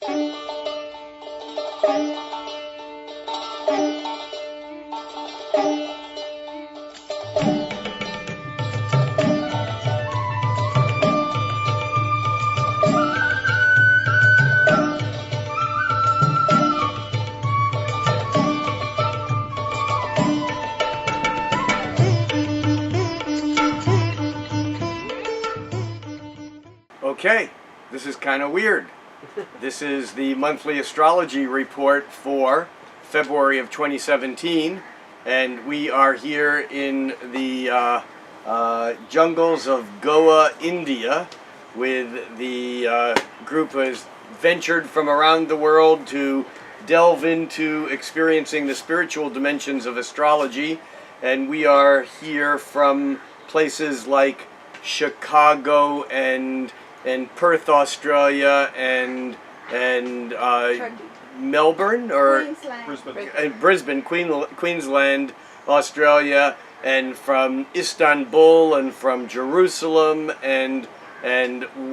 Okay, this is kind of weird. This is the monthly astrology report for February of 2017, and we are here in the jungles of Goa, India, with the group who has ventured from around the world to delve into experiencing the spiritual dimensions of astrology. And we are here from places like Chicago and Perth, Australia, and Melbourne, or Brisbane, Queensland, Australia, and from Istanbul, and from Jerusalem, and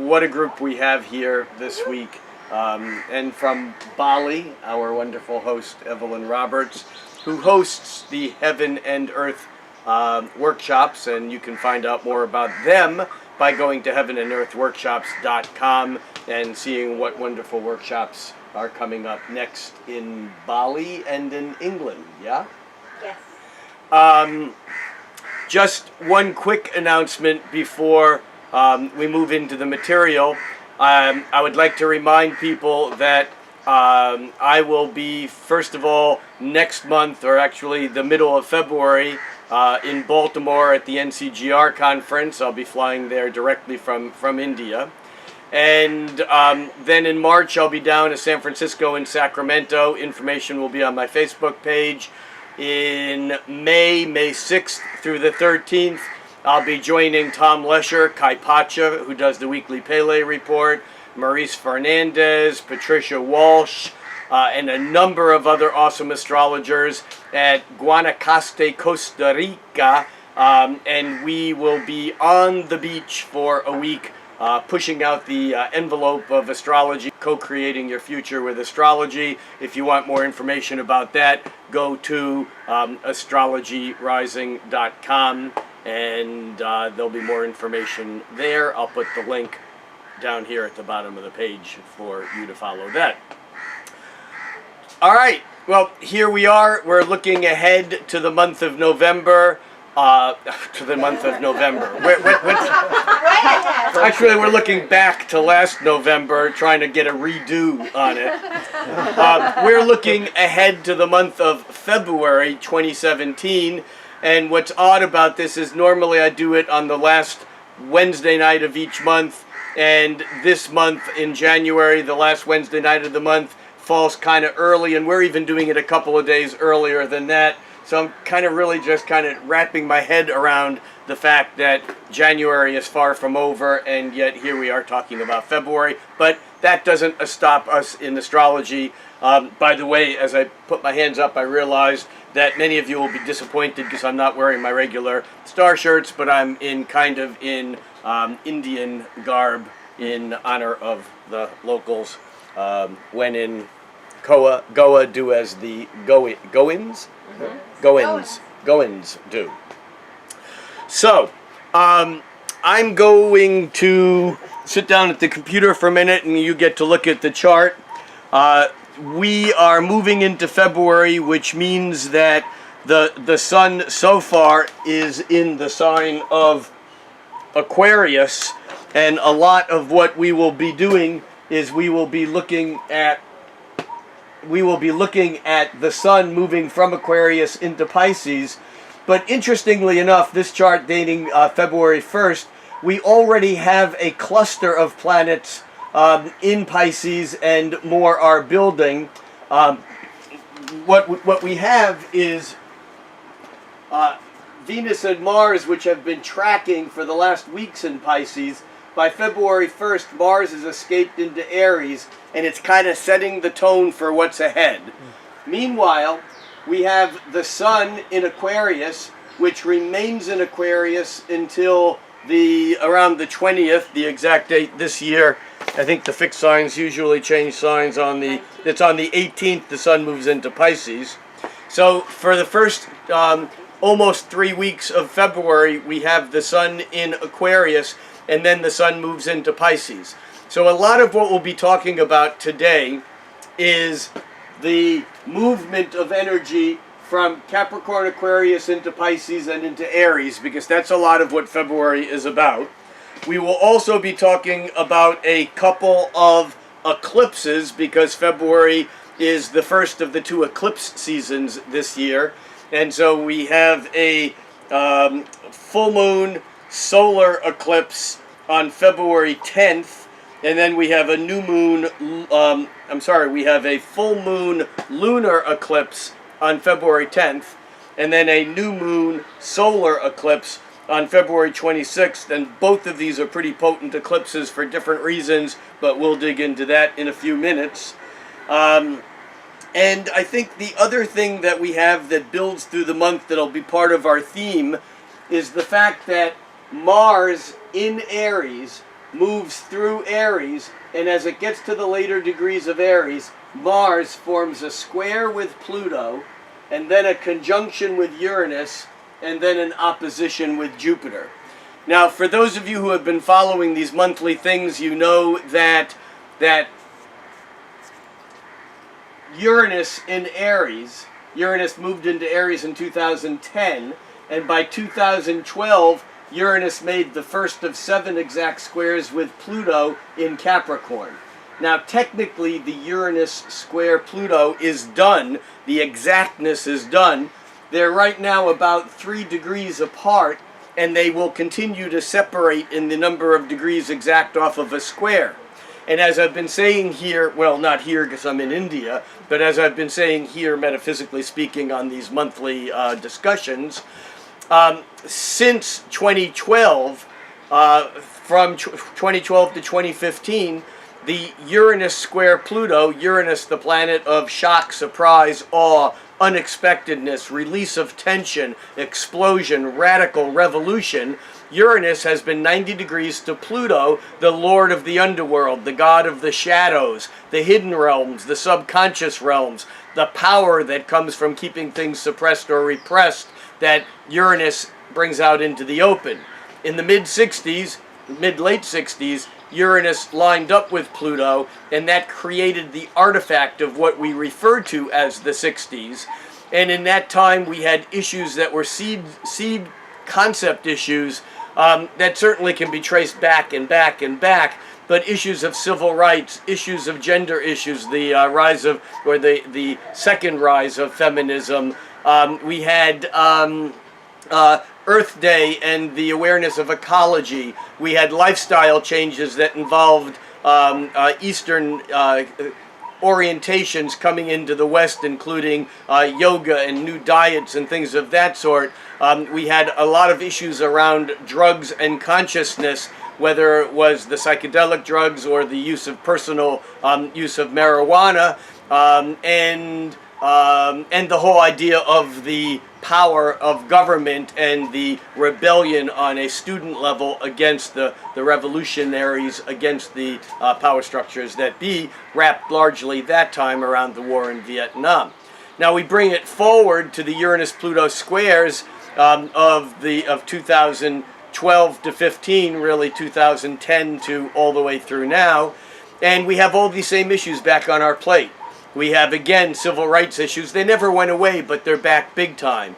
what a group we have here this week, and from Bali, our wonderful host Evelyn Roberts, who hosts the Heaven and Earth workshops, and you can find out more about them by going to heavenandearthworkshops.com and seeing what wonderful workshops are coming up next in Bali and in England, yeah? Yes. Just one quick announcement before we move into the material. I would like to remind people that I will be, first of all, next month, or actually the middle of February, in Baltimore at the NCGR conference. I'll be flying there directly from India. And then in March, I'll be down in San Francisco and Sacramento. Information will be on my Facebook page. In May 6th through the 13th, I'll be joining Tom Lesher, Kai Pacha, who does the weekly Pele report, Maurice Fernandez, Patricia Walsh, and a number of other awesome astrologers at Guanacaste, Costa Rica, and we will be on the beach for a week, pushing out the envelope of astrology, co-creating your future with astrology. If you want more information about that, go to astrologyrising.com, and there'll be more information there. I'll put the link down here at the bottom of the page for you to follow that. All right, well, here we are. We're looking ahead to the month of November. Actually, we're looking back to last November, trying to get a redo on it. We're looking ahead to the month of February 2017, and what's odd about this is normally I do it on the last Wednesday night of each month, and this month in January, the last Wednesday night of the month, falls kind of early, and we're even doing it a couple of days earlier than that. So I'm kind of really just kind of wrapping my head around the fact that January is far from over, and yet here we are talking about February. But that doesn't stop us in astrology. By the way, as I put my hands up, I realized that many of you will be disappointed because I'm not wearing my regular star shirts, but I'm in kind of in Indian garb in honor of the locals. When in Goa do as the Goans do. So, I'm going to sit down at the computer for a minute and you get to look at the chart. We are moving into February, which means that the sun so far is in the sign of Aquarius, and a lot of what we will be doing is we will be looking at the sun moving from Aquarius into Pisces. But interestingly enough, this chart dating February 1st, we already have a cluster of planets in Pisces, and more are building. What we have is Venus and Mars, which have been tracking for the last weeks in Pisces. By February 1st, Mars has escaped into Aries, and it's kind of setting the tone for what's ahead. Meanwhile, we have the Sun in Aquarius, which remains in Aquarius until around the 20th, the exact date this year I think the fixed signs usually change signs on it's on the 18th the sun moves into Pisces. So for the first almost 3 weeks of February, we have the sun in Aquarius, and then the sun moves into Pisces. So a lot of what we'll be talking about today is the movement of energy from Capricorn, Aquarius into Pisces and into Aries, because that's a lot of what February is about. We will also be talking about a couple of eclipses, because February is the first of the 2 eclipse seasons this year. And so we have a full moon solar eclipse on February 10th, and then we have a new moon, we have a full moon lunar eclipse on February 10th, and then a new moon solar eclipse on February 26th, and both of these are pretty potent eclipses for different reasons, but we'll dig into that in a few minutes. And I think the other thing that we have that builds through the month that'll be part of our theme is the fact that Mars in Aries moves through Aries, and as it gets to the later degrees of Aries, Mars forms a square with Pluto, and then a conjunction with Uranus, and then an opposition with Jupiter. Now, for those of you who have been following these monthly things, you know that Uranus in Aries, Uranus moved into Aries in 2010, and by 2012, Uranus made the first of 7 exact squares with Pluto in Capricorn. Now, technically, the Uranus square Pluto is done. The exactness is done. They're right now about 3 degrees apart, and they will continue to separate in the number of degrees exact off of a square. And as I've been saying here, well, not here because I'm in India, but as I've been saying here, metaphysically speaking, on these monthly discussions, since 2012, from 2012 to 2015, the Uranus square Pluto, Uranus the planet of shock, surprise, awe, unexpectedness, release of tension, explosion, radical revolution, Uranus has been 90 degrees to Pluto, the lord of the underworld, the god of the shadows, the hidden realms, the subconscious realms, the power that comes from keeping things suppressed or repressed that Uranus brings out into the open. In the mid-late 60s, Uranus lined up with Pluto, and that created the artifact of what we refer to as the 60s. And in that time, we had issues that were seed concept issues that certainly can be traced back and back and back, but issues of civil rights, issues of gender issues, the rise of, or the second rise of feminism. We had Earth Day and the awareness of ecology. We had lifestyle changes that involved Eastern orientations coming into the West, including yoga and new diets and things of that sort. We had a lot of issues around drugs and consciousness, whether it was the psychedelic drugs or the use of personal use of marijuana, and the whole idea of the power of government and the rebellion on a student level against the revolutionaries, against the power structures that be, wrapped largely that time around the war in Vietnam. Now we bring it forward to the Uranus-Pluto squares of 2012 to 15, really 2010 to all the way through now, and we have all these same issues back on our plate. We have, again, civil rights issues. They never went away, but they're back big time.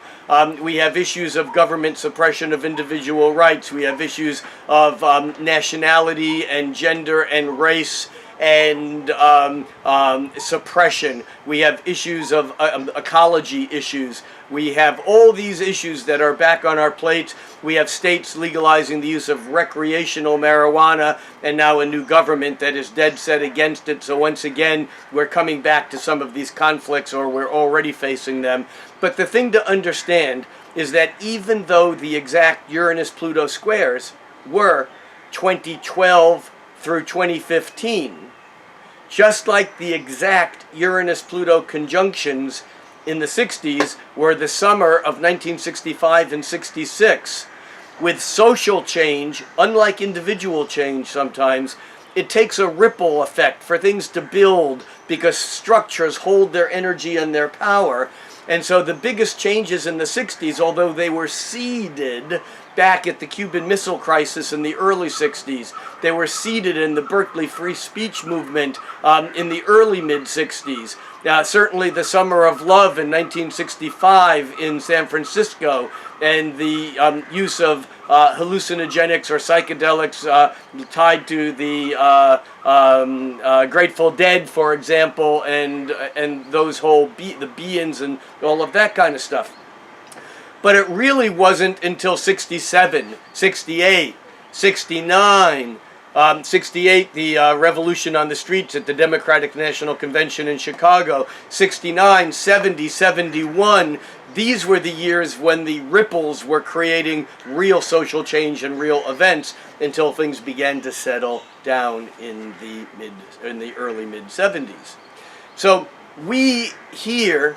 We have issues of government suppression of individual rights. We have issues of nationality and gender and race and suppression. We have issues of ecology issues. We have all these issues that are back on our plates. We have states legalizing the use of recreational marijuana, and now a new government that is dead set against it. So once again, we're coming back to some of these conflicts, or we're already facing them. But the thing to understand is that even though the exact Uranus-Pluto squares were 2012 through 2015, just like the exact Uranus-Pluto conjunctions in the 60s were the summer of 1965 and 66, with social change, unlike individual change sometimes, it takes a ripple effect for things to build, because structures hold their energy and their power. And so the biggest changes in the 60s, although they were seeded back at the Cuban Missile Crisis in the early 60s, they were seeded in the Berkeley free speech movement in the early mid-60s. Certainly the Summer of Love in 1965 in San Francisco, and the use of hallucinogenics or psychedelics tied to the Grateful Dead, for example, and those whole the Beans and all of that kind of stuff. But it really wasn't until 67, 68, 69, 68, the revolution on the streets at the Democratic National Convention in Chicago, 69, 70, 71, these were the years when the ripples were creating real social change and real events, until things began to settle down in the early mid-70s. So we here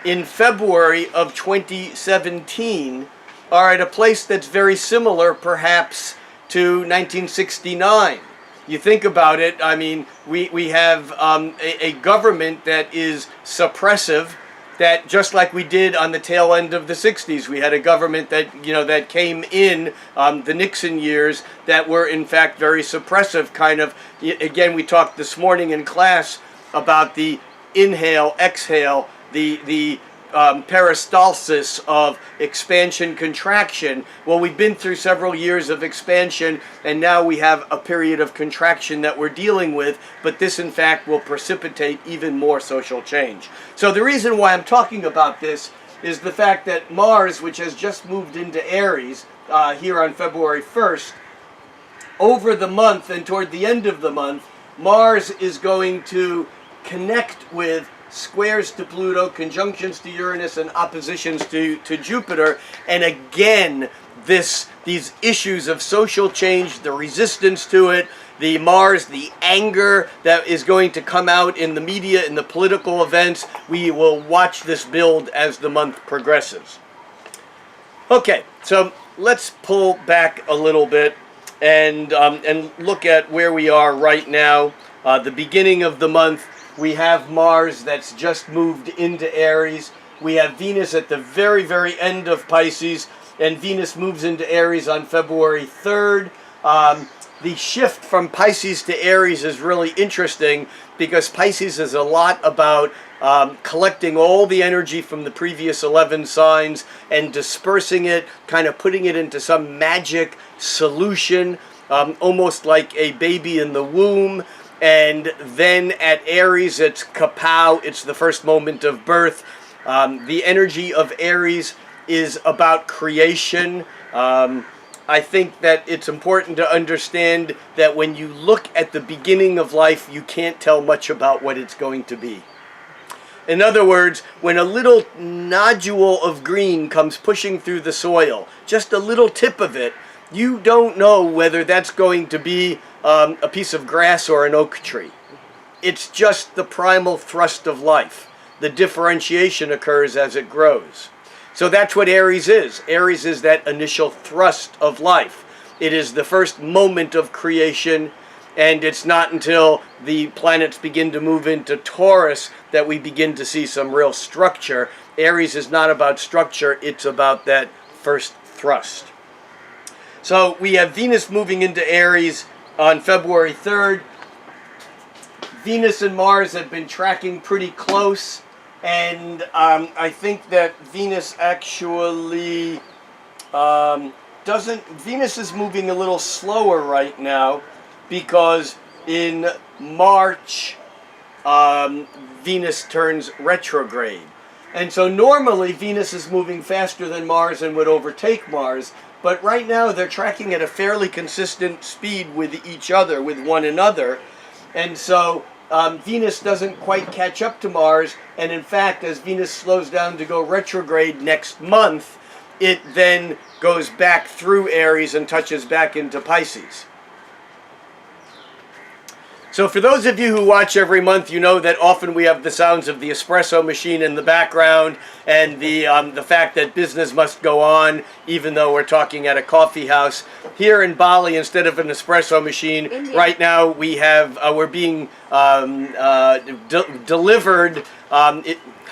in February of 2017 are at a place that's very similar perhaps to 1969. You think about it, I mean, we have a government that is suppressive, that just like we did on the tail end of the 60s, we had a government that, that came in the Nixon years that were in fact very suppressive, kind of. Again, we talked this morning in class about the inhale, exhale, the peristalsis of expansion, contraction. Well, we've been through several years of expansion, and now we have a period of contraction that we're dealing with, but this in fact will precipitate even more social change. So the reason why I'm talking about this is the fact that Mars, which has just moved into Aries here on February 1st, over the month and toward the end of the month, Mars is going to connect with squares to Pluto, conjunctions to Uranus, and oppositions to Jupiter. And again, these issues of social change, the resistance to it, the Mars, the anger that is going to come out in the media, in the political events, we will watch this build as the month progresses. Okay, so let's pull back a little bit and look at where we are right now. The beginning of the month, we have Mars that's just moved into Aries. We have Venus at the very, very end of Pisces, and Venus moves into Aries on February 3rd. The shift from Pisces to Aries is really interesting, because Pisces is a lot about collecting all the energy from the previous 11 signs and dispersing it, kind of putting it into some magic solution, almost like a baby in the womb. And then at Aries, it's kapow, it's the first moment of birth. The energy of Aries is about creation. I think that it's important to understand that when you look at the beginning of life, you can't tell much about what it's going to be. In other words, when a little nodule of green comes pushing through the soil, just a little tip of it, you don't know whether that's going to be a piece of grass or an oak tree. It's just the primal thrust of life. The differentiation occurs as it grows. So that's what Aries is. Aries is that initial thrust of life. It is the first moment of creation, and it's not until the planets begin to move into Taurus that we begin to see some real structure. Aries is not about structure, it's about that first thrust. So we have Venus moving into Aries on February 3rd. Venus and Mars have been tracking pretty close, and I think that Venus actually Venus is moving a little slower right now, because in March Venus turns retrograde. And so normally Venus is moving faster than Mars and would overtake Mars. But right now they're tracking at a fairly consistent speed with each other, with one another. And so Venus doesn't quite catch up to Mars. And in fact, as Venus slows down to go retrograde next month, it then goes back through Aries and touches back into Pisces. So for those of you who watch every month, you know that often we have the sounds of the espresso machine in the background and the fact that business must go on even though we're talking at a coffee house. Here in Bali, instead of an espresso machine, India. right now we have, we're being delivered, how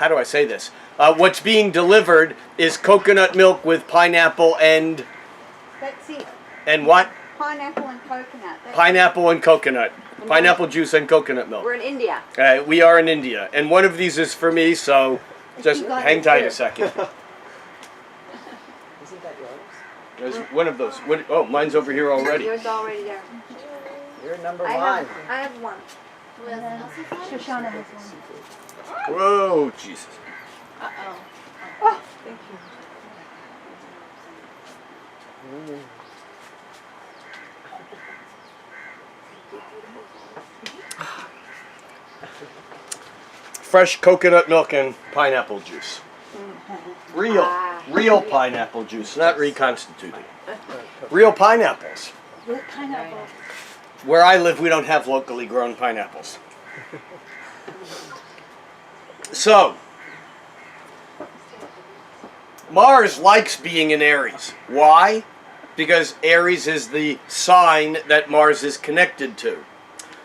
do I say this? What's being delivered is coconut milk with pineapple and... That's it. And what? Pineapple and coconut. That's Pineapple and coconut. Pineapple juice and coconut milk. We're in India. We are in India, and one of these is for me, so just hang tight a second. Isn't that yours? There's one of those. Oh, mine's over here already. Yours already there. You're number I one. have one. Shoshana has one. Whoa, Jesus. Uh-oh. Oh, thank you. Fresh coconut milk and pineapple juice. Real pineapple juice, not reconstituted. Real pineapples. Pineapple. Where I live, we don't have locally grown pineapples. So, Mars likes being in Aries. Why? Because Aries is the sign that Mars is connected to.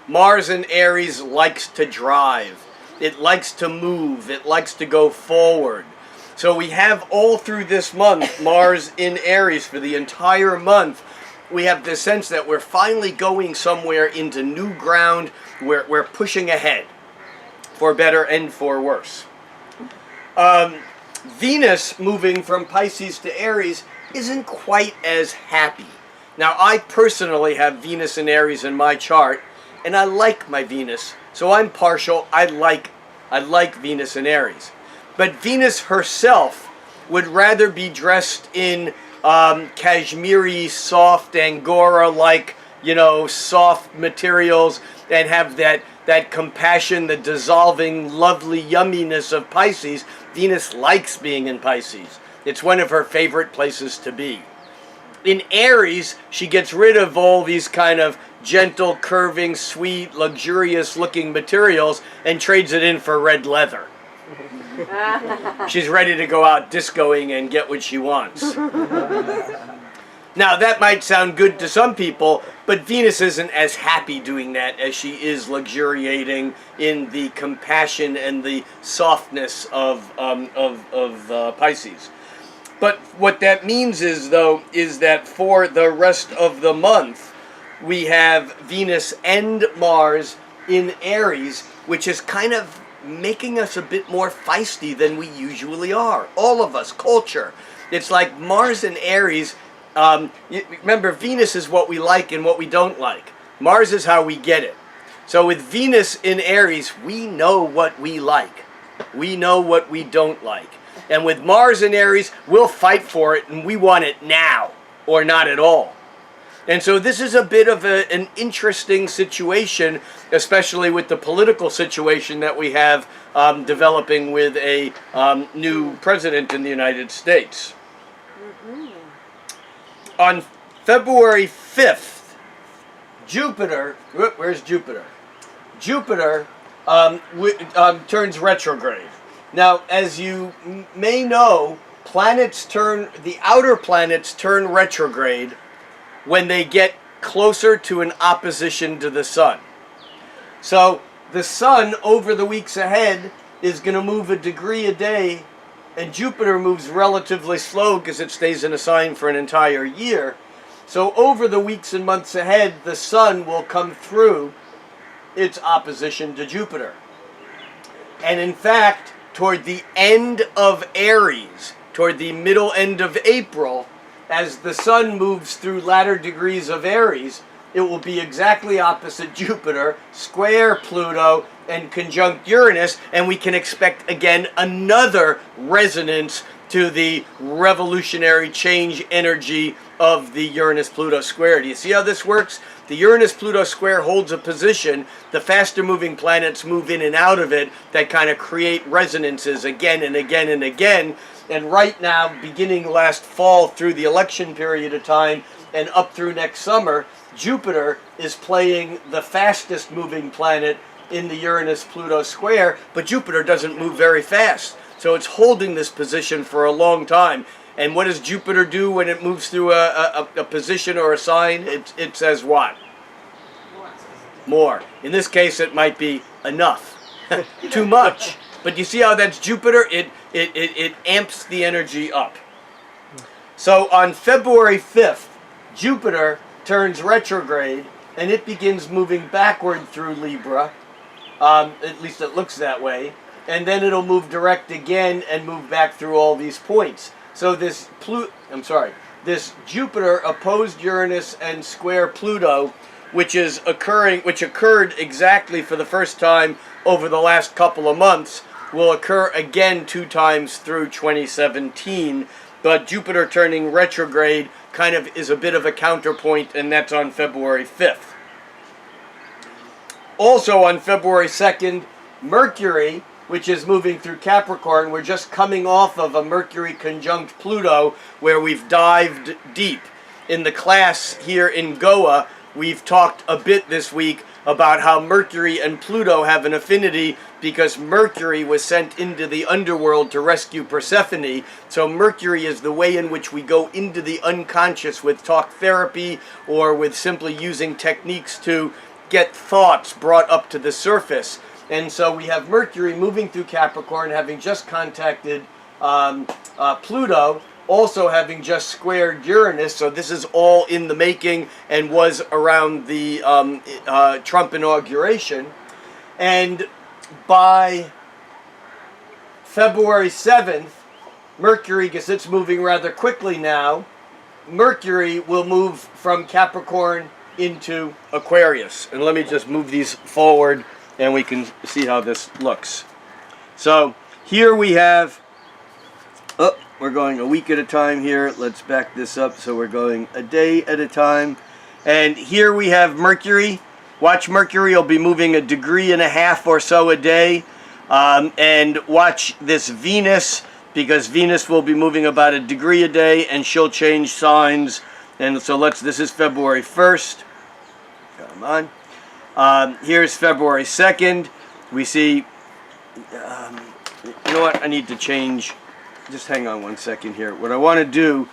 Mars in Aries likes to drive. It likes to move. It likes to go forward. So we have all through this month, Mars in Aries for the entire month. We have this sense that we're finally going somewhere into new ground. We're pushing ahead, for better and for worse. Venus moving from Pisces to Aries isn't quite as happy. Now, I personally have Venus in Aries in my chart, and I like my Venus, so I'm partial. I like Venus in Aries. But Venus herself would rather be dressed in cashmere, soft Angora-like, soft materials, and have that compassion, the dissolving, lovely yumminess of Pisces. Venus likes being in Pisces. It's one of her favorite places to be. In Aries, she gets rid of all these kind of gentle, curving, sweet, luxurious-looking materials and trades it in for red leather. She's ready to go out discoing and get what she wants. Now, that might sound good to some people, but Venus isn't as happy doing that as she is luxuriating in the compassion and the softness of Pisces. But what that means is that for the rest of the month, we have Venus and Mars in Aries, which is kind of making us a bit more feisty than we usually are. All of us, culture. It's like Mars and Aries. Remember, Venus is what we like and what we don't like. Mars is how we get it. So with Venus in Aries, we know what we like. We know what we don't like. And with Mars in Aries, we'll fight for it, and we want it now, or not at all. And so this is a bit of an interesting situation, especially with the political situation that we have developing with a new president in the United States. On February 5th, Jupiter, where's Jupiter? Jupiter turns retrograde. Now, as you may know, the outer planets turn retrograde when they get closer to an opposition to the sun. So the sun over the weeks ahead is going to move a degree a day, and Jupiter moves relatively slow because it stays in a sign for an entire year. So over the weeks and months ahead, the sun will come through its opposition to Jupiter. And in fact, toward the end of Aries, toward the middle end of April, as the sun moves through latter degrees of Aries, it will be exactly opposite Jupiter, square Pluto, and conjunct Uranus, and we can expect again another resonance to the revolutionary change energy of the Uranus-Pluto square. Do you see how this works? The Uranus-Pluto square holds a position. The faster moving planets move in and out of it that kind of create resonances again and again and again. And right now, beginning last fall through the election period of time and up through next summer, Jupiter is playing the fastest moving planet in the Uranus-Pluto square, but Jupiter doesn't move very fast. So it's holding this position for a long time. And what does Jupiter do when it moves through a position or a sign? It says what? More. In this case, it might be enough. Too much. But you see how that's Jupiter? It amps the energy up. So on February 5th, Jupiter turns retrograde, and it begins moving backward through Libra. At least it looks that way. And then it'll move direct again and move back through all these points. So this Jupiter opposed Uranus and square Pluto, which occurred exactly for the first time over the last couple of months, will occur again 2 times through 2017. But Jupiter turning retrograde kind of is a bit of a counterpoint, and that's on February 5th. Also on February 2nd, Mercury, which is moving through Capricorn, we're just coming off of a Mercury conjunct Pluto where we've dived deep. In the class here in Goa, we've talked a bit this week about how Mercury and Pluto have an affinity because Mercury was sent into the underworld to rescue Persephone. So Mercury is the way in which we go into the unconscious with talk therapy or with simply using techniques to get thoughts brought up to the surface. And so we have Mercury moving through Capricorn, having just contacted Pluto, also having just squared Uranus. So this is all in the making and was around the Trump inauguration. And by February 7th, Mercury, because it's moving rather quickly now, Mercury will move from Capricorn into Aquarius. And let me just move these forward and we can see how this looks. So here we have, we're going a week at a time here. Let's back this up so we're going a day at a time. And here we have Mercury. Watch, Mercury will be moving 1.5 degrees or so a day. And watch this Venus, because Venus will be moving about 1 degree a day and she'll change signs. And so this is February 1st. Come on. Here's February 2nd. We see, you know what, I need to change, just hang on one second here. What I want to do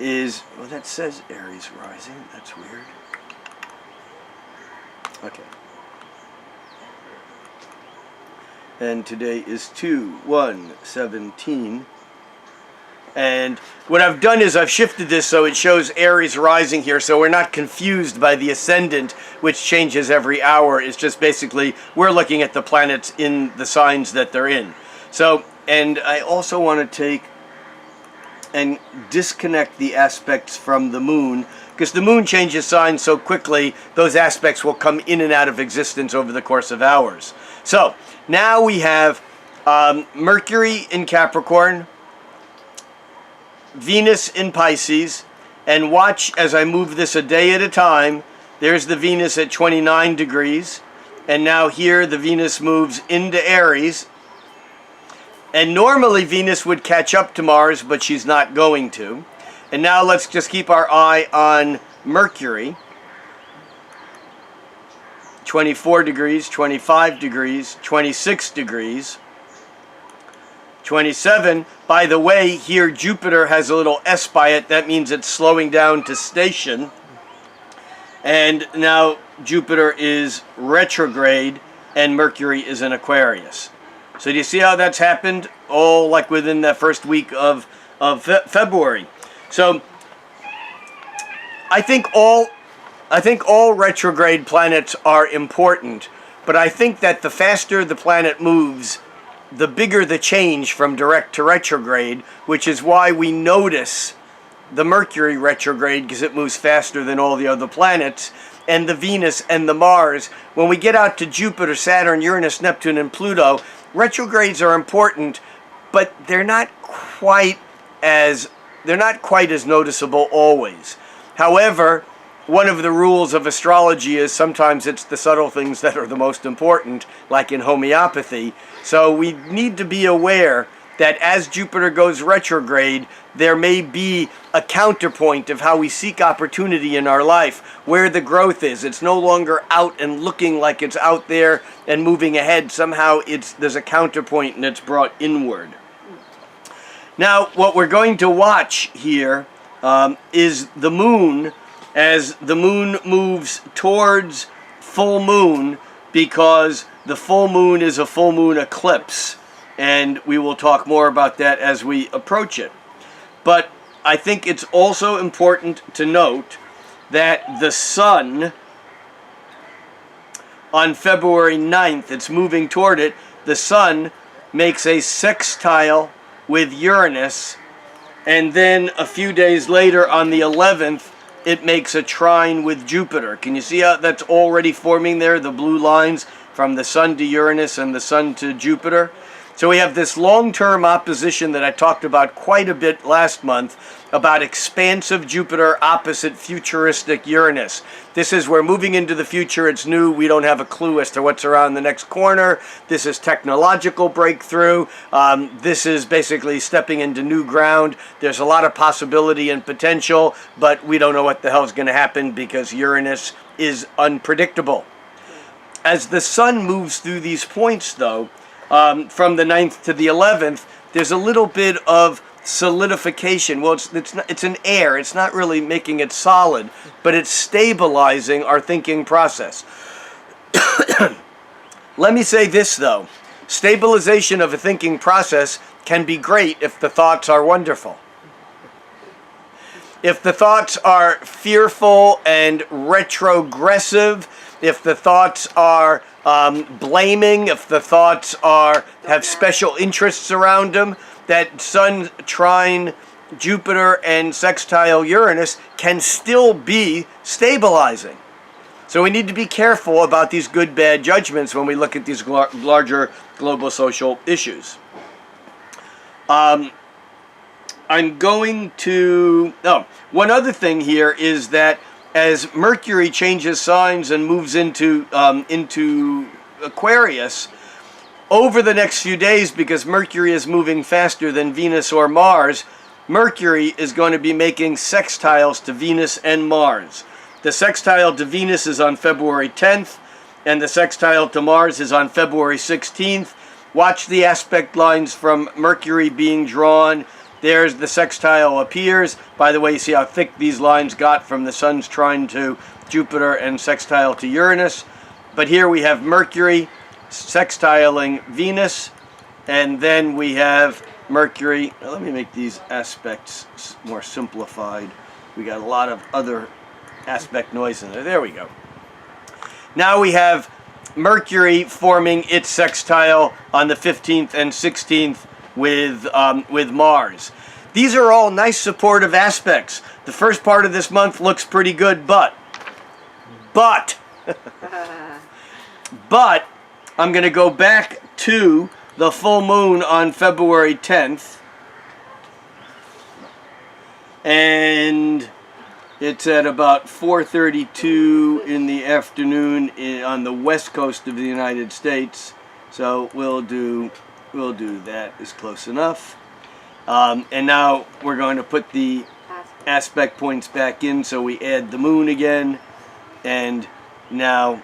is, well, that says Aries rising, that's weird. Okay. And today is 2/1/17. And what I've done is I've shifted this so it shows Aries rising here, so we're not confused by the ascendant, which changes every hour. It's just basically we're looking at the planets in the signs that they're in. So, and I also want to take and disconnect the aspects from the moon, because the moon changes signs so quickly, those aspects will come in and out of existence over the course of hours. So, now we have Mercury in Capricorn, Venus in Pisces, and watch as I move this a day at a time. There's the Venus at 29 degrees, and now here the Venus moves into Aries. And normally Venus would catch up to Mars, but she's not going to. And now let's just keep our eye on Mercury. 24 degrees, 25 degrees, 26 degrees. 27. By the way, here Jupiter has a little S by it. That means it's slowing down to station. And now Jupiter is retrograde and Mercury is in Aquarius. So do you see how that's happened? All like within that first week of February. So I think all retrograde planets are important, but I think that the faster the planet moves, the bigger the change from direct to retrograde, which is why we notice the Mercury retrograde, because it moves faster than all the other planets, and the Venus and the Mars. When we get out to Jupiter, Saturn, Uranus, Neptune, and Pluto, retrogrades are important, but they're not quite as noticeable always. However, one of the rules of astrology is sometimes it's the subtle things that are the most important, like in homeopathy. So we need to be aware that as Jupiter goes retrograde, there may be a counterpoint of how we seek opportunity in our life, where the growth is. It's no longer out and looking like it's out there and moving ahead. Somehow there's a counterpoint and it's brought inward. Now, what we're going to watch here is the moon, as the moon moves towards full moon, because the full moon is a full moon eclipse, and we will talk more about that as we approach it. But I think it's also important to note that the sun, on February 9th, it's moving toward it, the sun makes a sextile with Uranus, and then a few days later on the 11th, it makes a trine with Jupiter. Can you see how that's already forming there, the blue lines from the sun to Uranus and the sun to Jupiter? So we have this long-term opposition that I talked about quite a bit last month, about expansive Jupiter opposite futuristic Uranus. This is we're moving into the future. It's new. We don't have a clue as to what's around the next corner. This is technological breakthrough. This is basically stepping into new ground. There's a lot of possibility and potential, but we don't know what the hell is going to happen because Uranus is unpredictable. As the sun moves through these points, though, from the 9th to the 11th, there's a little bit of solidification. Well, it's an air. It's not really making it solid, but it's stabilizing our thinking process. Let me say this, though. Stabilization of a thinking process can be great if the thoughts are wonderful. If the thoughts are fearful and retrogressive, if the thoughts are blaming, if the thoughts have special interests around them, that Sun trine Jupiter and sextile Uranus can still be stabilizing. So we need to be careful about these good-bad judgments when we look at these larger global social issues. I'm going to... one other thing here is that as Mercury changes signs and moves into Aquarius, over the next few days, because Mercury is moving faster than Venus or Mars, Mercury is going to be making sextiles to Venus and Mars. The sextile to Venus is on February 10th, and the sextile to Mars is on February 16th. Watch the aspect lines from Mercury being drawn. There's the sextile appears. By the way, you see how thick these lines got from the Sun's trine to Jupiter and sextile to Uranus. But here we have Mercury sextiling Venus, and then we have Mercury. Now let me make these aspects more simplified. We got a lot of other aspect noise in there. There we go. Now we have Mercury forming its sextile on the 15th and 16th with Mars. These are all nice supportive aspects. The first part of this month looks pretty good, but I'm going to go back to the full moon on February 10th, and it's at about 4:32 in the afternoon on the west coast of the United States. So we'll do that. Is close enough. And now we're going to put the aspect points back in, so we add the moon again, and now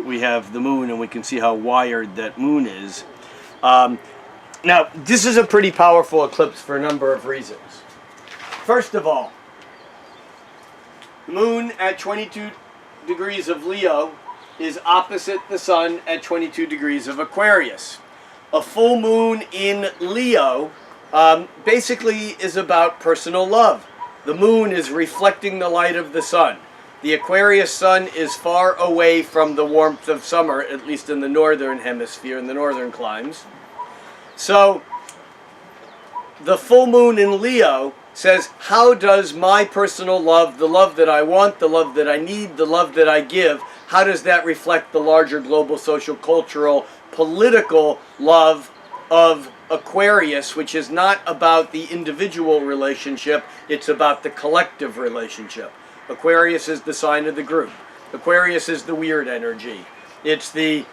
we have the moon, and we can see how wired that moon is. Now, this is a pretty powerful eclipse for a number of reasons. First of all, the moon at 22 degrees of Leo is opposite the sun at 22 degrees of Aquarius. A full moon in Leo basically is about personal love. The moon is reflecting the light of the sun. The Aquarius sun is far away from the warmth of summer, at least in the northern hemisphere, in the northern climes. So, the full moon in Leo says, how does my personal love, the love that I want, the love that I need, the love that I give, how does that reflect the larger global social, cultural, political love of Aquarius, which is not about the individual relationship, it's about the collective relationship. Aquarius is the sign of the group. Aquarius is the weird energy. It's the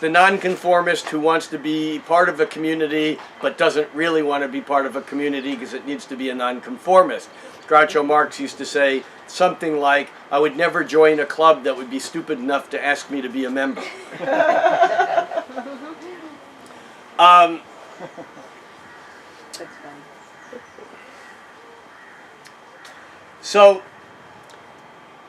nonconformist who wants to be part of a community but doesn't really want to be part of a community because it needs to be a nonconformist. Groucho Marx used to say something like, "I would never join a club that would be stupid enough to ask me to be a member." That's fun. So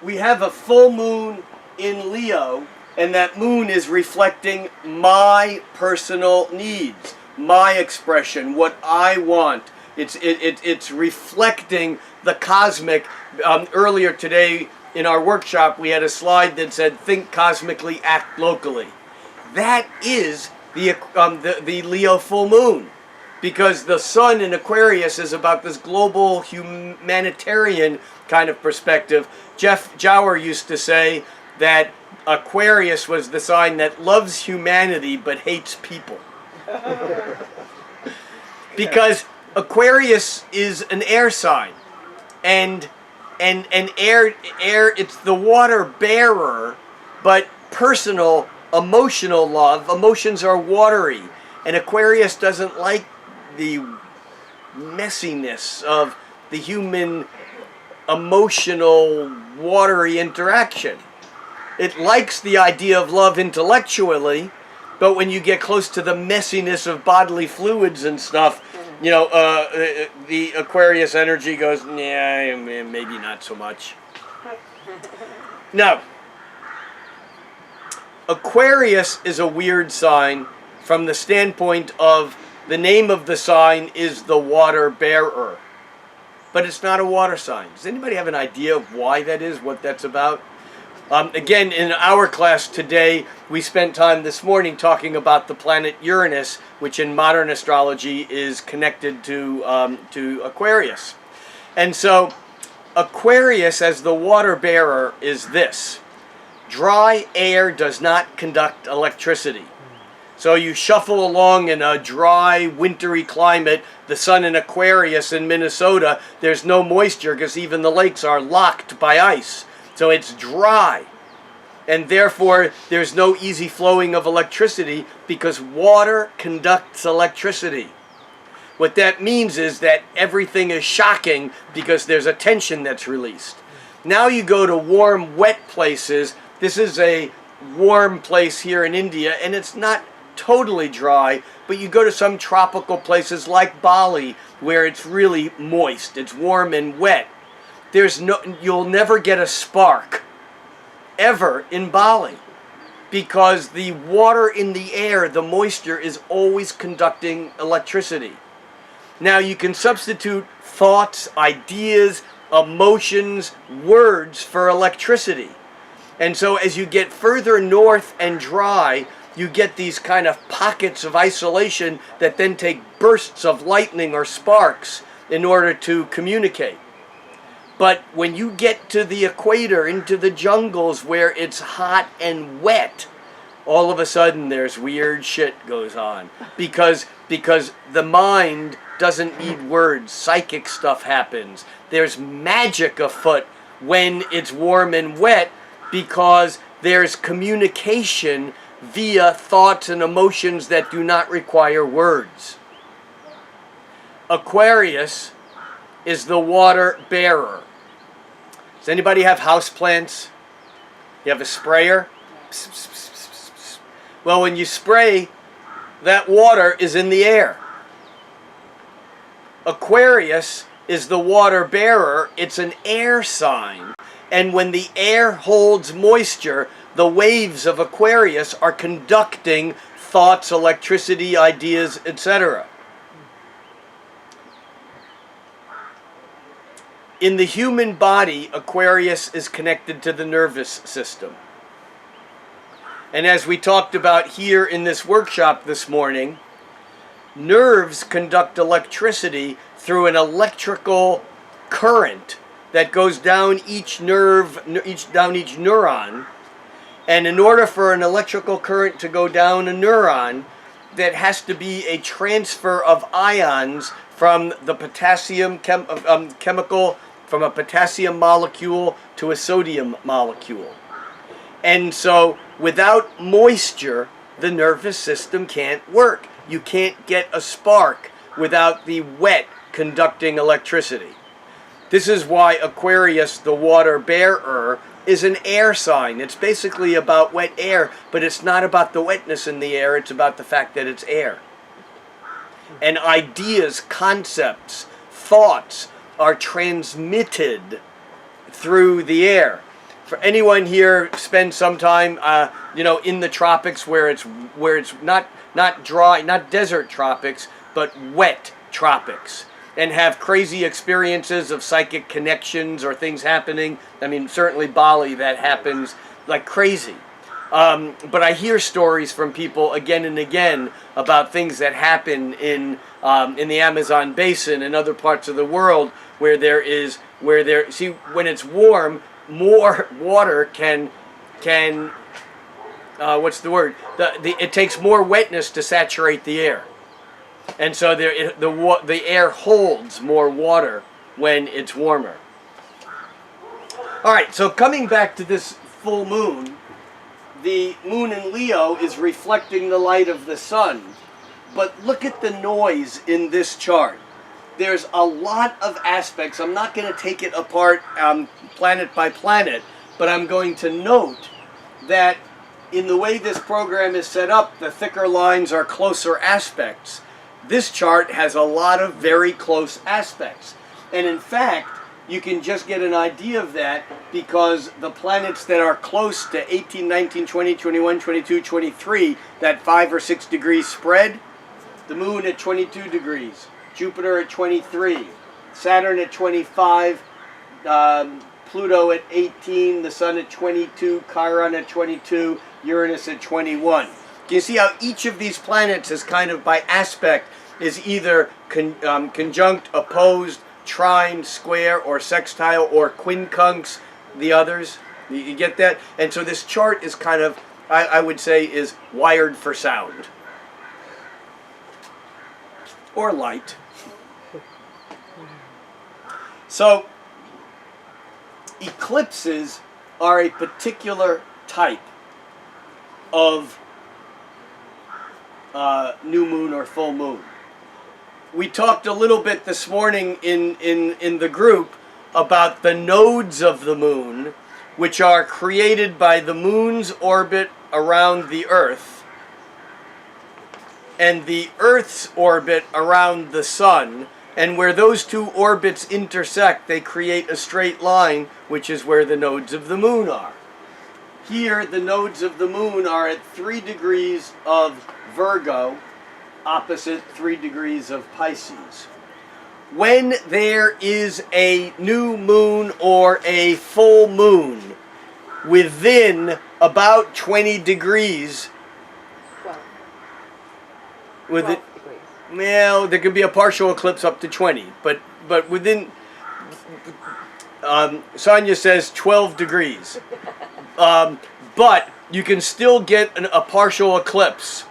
we have a full moon in Leo, and that moon is reflecting my personal needs, my expression, what I want. It's reflecting the cosmic. Earlier today in our workshop, we had a slide that said, "Think cosmically, act locally." That is the Leo full moon, because the sun in Aquarius is about this global humanitarian kind of perspective. Jeff Jower used to say that Aquarius was the sign that loves humanity but hates people. Because Aquarius is an air sign, and air, it's the water bearer, but personal, emotional love. Emotions are watery, and Aquarius doesn't like the messiness of the human emotional watery interaction. It likes the idea of love intellectually, but when you get close to the messiness of bodily fluids and stuff, you know, the Aquarius energy goes, yeah, maybe not so much. Now, Aquarius is a weird sign from the standpoint of the name of the sign is the water bearer. But it's not a water sign. Does anybody have an idea of why that is, what that's about? Again, in our class today, we spent time this morning talking about the planet Uranus, which in modern astrology is connected to Aquarius. And so Aquarius as the water bearer is this. Dry air does not conduct electricity. So you shuffle along in a dry, wintry climate, the sun in Aquarius in Minnesota, there's no moisture because even the lakes are locked by ice. So it's dry. And therefore, there's no easy flowing of electricity because water conducts electricity. What that means is that everything is shocking because there's a tension that's released. Now you go to warm, wet places. This is a warm place here in India, and it's not totally dry, but you go to some tropical places like Bali where it's really moist, it's warm and wet. You'll never get a spark ever in Bali because the water in the air, the moisture, is always conducting electricity. Now you can substitute thoughts, ideas, emotions, words for electricity. And so as you get further north and dry, you get these kind of pockets of isolation that then take bursts of lightning or sparks in order to communicate. But when you get to the equator, into the jungles where it's hot and wet, all of a sudden there's weird shit goes on. Because the mind doesn't need words. Psychic stuff happens. There's magic afoot when it's warm and wet because there's communication via thoughts and emotions that do not require words. Aquarius is the water bearer. Does anybody have house plants? You have a sprayer? Psst, psst, psst, psst, psst. Well, when you spray, that water is in the air. Aquarius is the water bearer. It's an air sign. And when the air holds moisture, the waves of Aquarius are conducting thoughts, electricity, ideas, etc. In the human body, Aquarius is connected to the nervous system. And as we talked about here in this workshop this morning, nerves conduct electricity through an electrical current that goes down each nerve, down each neuron. And in order for an electrical current to go down a neuron, that has to be a transfer of ions from the potassium chemical, from a potassium molecule to a sodium molecule. And so without moisture, the nervous system can't work. You can't get a spark without the wet conducting electricity. This is why Aquarius, the water bearer, is an air sign. It's basically about wet air, but it's not about the wetness in the air, it's about the fact that it's air. And ideas, concepts, thoughts are transmitted through the air. For anyone here spend some time, in the tropics where it's not dry, not desert tropics, but wet tropics, and have crazy experiences of psychic connections or things happening. I mean, certainly Bali, that happens like crazy. But I hear stories from people again and again about things that happen in the Amazon basin and other parts of the world where when it's warm, more water can what's the word? It takes more wetness to saturate the air. And so the air holds more water when it's warmer. All right, so coming back to this full moon, the moon in Leo is reflecting the light of the sun. But look at the noise in this chart. There's a lot of aspects. I'm not going to take it apart planet by planet, but I'm going to note that in the way this program is set up, the thicker lines are closer aspects. This chart has a lot of very close aspects. And in fact, you can just get an idea of that because the planets that are close to 18, 19, 20, 21, 22, 23, that 5 or 6 degrees spread, the moon at 22 degrees, Jupiter at 23, Saturn at 25, Pluto at 18, the Sun at 22, Chiron at 22, Uranus at 21. Can you see how each of these planets is kind of by aspect is either conjunct, opposed, trine, square, or sextile, or quincunx, the others? You get that? And so this chart is kind of, I would say, is wired for sound. Or light. So, eclipses are a particular type of new moon or full moon. We talked a little bit this morning in the group about the nodes of the moon, which are created by the moon's orbit around the Earth and the Earth's orbit around the sun. And where those two orbits intersect, they create a straight line, which is where the nodes of the moon are. Here, the nodes of the moon are at 3 degrees of Virgo, opposite 3 degrees of Pisces. When there is a new moon or a full moon within about 20 degrees, 12. with 12 it, degrees. well, there could be a partial eclipse up to 20, but within, Sonia says 12 degrees. But you can still get a partial eclipse.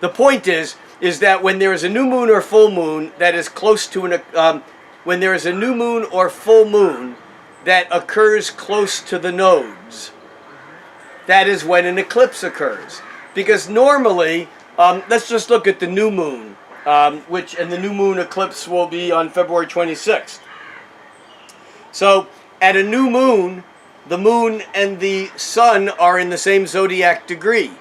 The point is that when there is a new moon or full moon that is close to when there is a new moon or full moon that occurs close to the nodes, that is when an eclipse occurs. Because normally, let's just look at the new moon, and the new moon eclipse will be on February 26th. So, at a new moon, the moon and the sun are in the same zodiac degree.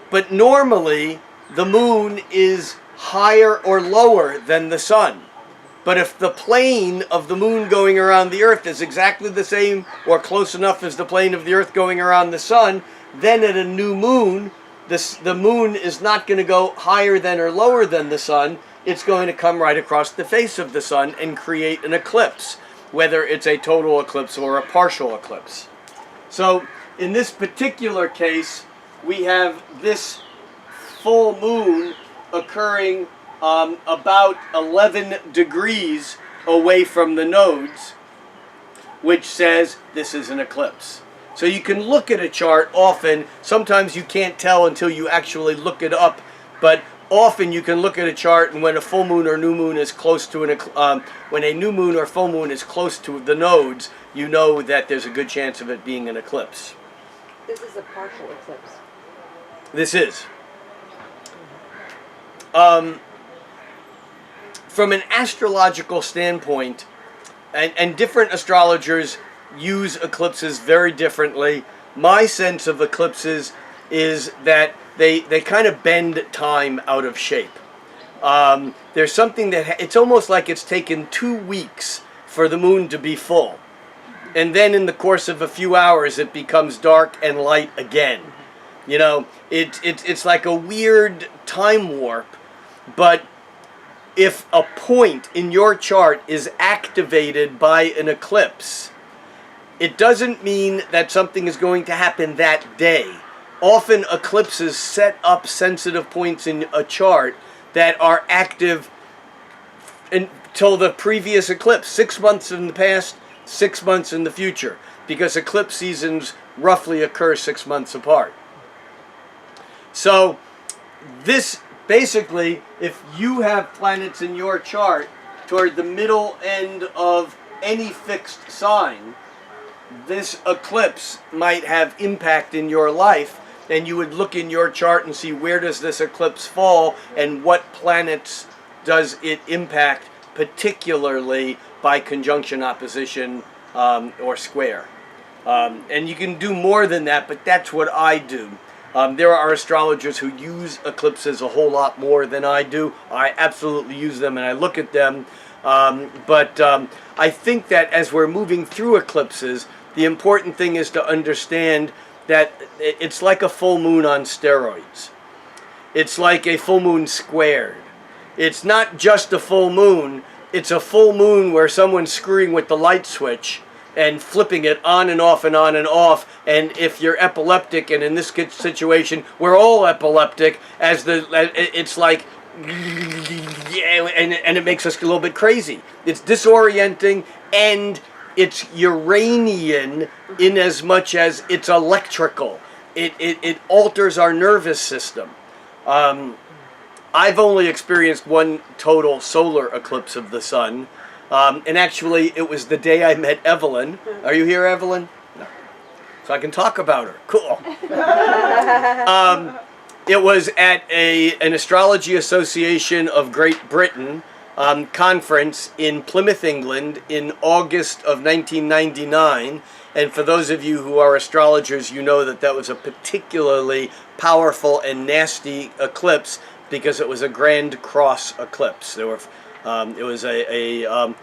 But normally, the moon is higher or lower than the sun. But if the plane of the moon going around the earth is exactly the same or close enough as the plane of the earth going around the sun, then at a new moon, the moon is not going to go higher than or lower than the sun. It's going to come right across the face of the sun and create an eclipse, whether it's a total eclipse or a partial eclipse. So in this particular case, we have this full moon occurring about 11 degrees away from the nodes, which says this is an eclipse. So you can look at a chart often. Sometimes you can't tell until you actually look it up, but often you can look at a chart, and when a full moon or new moon is close to when a new moon or full moon is close to the nodes, you know that there's a good chance of it being an eclipse. This is a partial eclipse. this is. From an astrological standpoint, and different astrologers use eclipses very differently. My sense of eclipses is that they kind of bend time out of shape. There's something that it's almost like it's taken 2 weeks for the moon to be full. And then in the course of a few hours, it becomes dark and light again. You know, it's like a weird time warp. But if a point in your chart is activated by an eclipse, it doesn't mean that something is going to happen that day. Often eclipses set up sensitive points in a chart that are active until the previous eclipse, 6 months in the past, 6 months in the future, because eclipse seasons roughly occur 6 months apart. So this basically, if you have planets in your chart toward the middle end of any fixed sign, this eclipse might have impact in your life, and you would look in your chart and see where does this eclipse fall and what planets does it impact, particularly by conjunction, opposition, or square. And you can do more than that, but that's what I do. There are astrologers who use eclipses a whole lot more than I do. I absolutely use them and I look at them. But I think that as we're moving through eclipses, the important thing is to understand that it's like a full moon on steroids. It's like a full moon squared. It's not just a full moon. It's a full moon where someone's screwing with the light switch and flipping it on and off and on and off. And if you're epileptic, and in this situation, we're all epileptic, it's like, and it makes us a little bit crazy. It's disorienting, and it's Uranian in as much as it's electrical. It alters our nervous system. I've only experienced one total solar eclipse of the sun. And actually, it was the day I met Evelyn. Are you here, Evelyn? No. So I can talk about her. Cool. It was at an Astrology Association of Great Britain conference in Plymouth, England in August of 1999. And for those of you who are astrologers, you know that that was a particularly powerful and nasty eclipse because it was a Grand Cross eclipse. There were it was the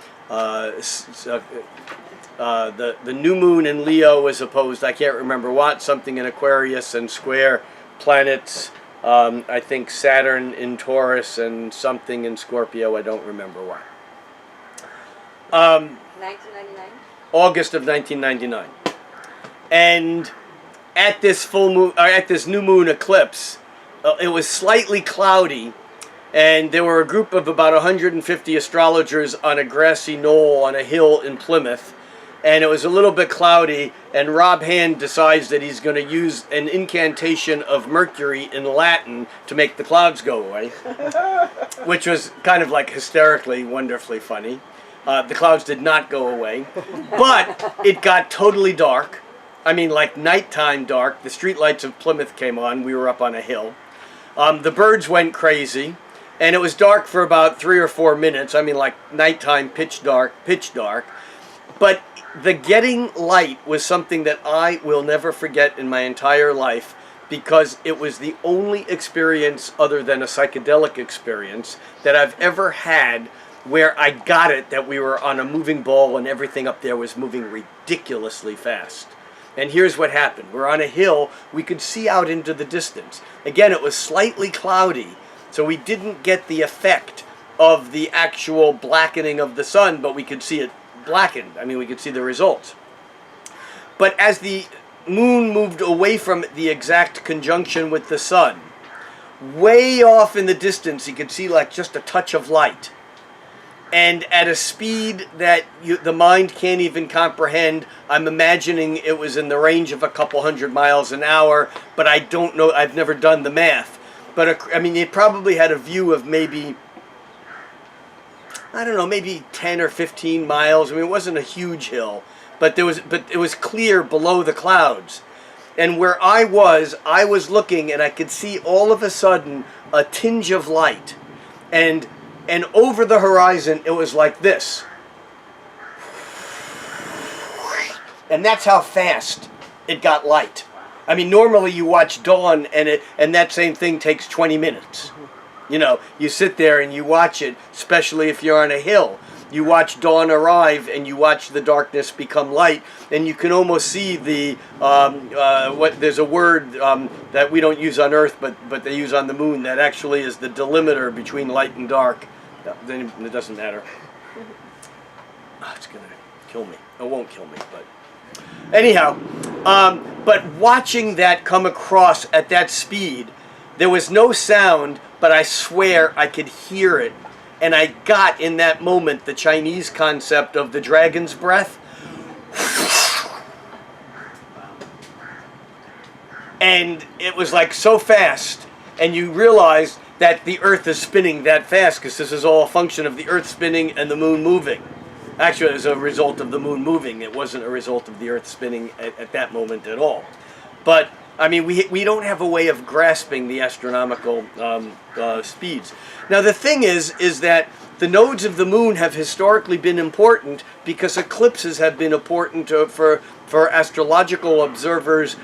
new moon in Leo was opposed, I can't remember what, something in Aquarius and square planets, I think Saturn in Taurus and something in Scorpio, I don't remember what. 1999? August of 1999. And at this full moon, or at this new moon eclipse, it was slightly cloudy. And there were a group of about 150 astrologers on a grassy knoll on a hill in Plymouth. And it was a little bit cloudy, and Rob Hand decides that he's going to use an incantation of Mercury in Latin to make the clouds go away, which was kind of like hysterically, wonderfully funny. The clouds did not go away, but it got totally dark. I mean, like nighttime dark. The streetlights of Plymouth came on. We were up on a hill. The birds went crazy. And it was dark for about 3 or 4 minutes. I mean, like nighttime, pitch dark. But the getting light was something that I will never forget in my entire life, because it was the only experience other than a psychedelic experience that I've ever had where I got it that we were on a moving ball and everything up there was moving ridiculously fast. And here's what happened. We're on a hill. We could see out into the distance. Again, it was slightly cloudy. So we didn't get the effect of the actual blackening of the sun, but we could see it blackened. I mean, we could see the results. But as the moon moved away from the exact conjunction with the sun, way off in the distance, you could see like just a touch of light. And at a speed that the mind can't even comprehend, I'm imagining it was in the range of a couple 100 miles an hour, but I don't know, I've never done the math. But, I mean, it probably had a view of maybe, I don't know, maybe 10 or 15 miles. I mean, it wasn't a huge hill, but it was clear below the clouds. And where I was looking, and I could see all of a sudden a tinge of light. And over the horizon, it was like this. And that's how fast it got light. I mean, normally you watch dawn, and that same thing takes 20 minutes. You know, you sit there and you watch it, especially if you're on a hill. You watch dawn arrive, and you watch the darkness become light, and you can almost see the there's a word that we don't use on Earth, but they use on the moon, that actually is the delimiter between light and dark. Then it doesn't matter. It's gonna kill me. It won't kill me, but anyhow. But watching that come across at that speed, there was no sound, but I swear I could hear it. And I got in that moment the Chinese concept of the dragon's breath. And it was like so fast. And you realize that the earth is spinning that fast, because this is all a function of the earth spinning and the moon moving. Actually, it was a result of the moon moving. It wasn't a result of the earth spinning at that moment at all. But I mean, we don't have a way of grasping the astronomical speeds. Now, the thing is that the nodes of the moon have historically been important because eclipses have been important for astrological observers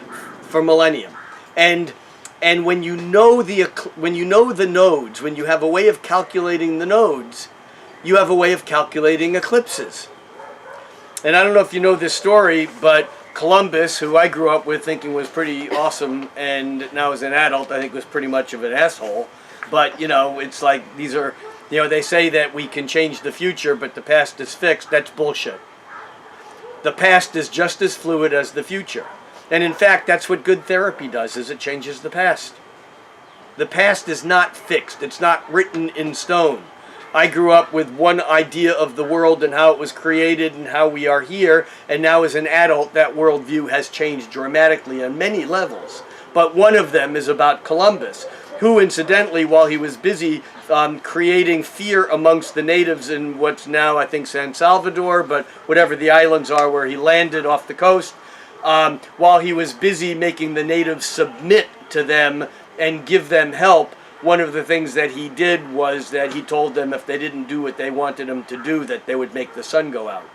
for millennia. And when you know the nodes, when you have a way of calculating the nodes, you have a way of calculating eclipses. And I don't know if you know this story, but Columbus, who I grew up with thinking was pretty awesome, and now as an adult I think was pretty much of an asshole. But, you know, it's like these are, you know, they say that we can change the future, but the past is fixed. That's bullshit. The past is just as fluid as the future. And in fact, that's what good therapy does, is it changes the past. The past is not fixed. It's not written in stone. I grew up with one idea of the world and how it was created and how we are here, and now as an adult that worldview has changed dramatically on many levels. But one of them is about Columbus, who incidentally, while he was busy creating fear amongst the natives in what's now I think San Salvador, but whatever the islands are where he landed off the coast, while he was busy making the natives submit to them and give them help, one of the things that he did was that he told them if they didn't do what they wanted them to do, that they would make the sun go out.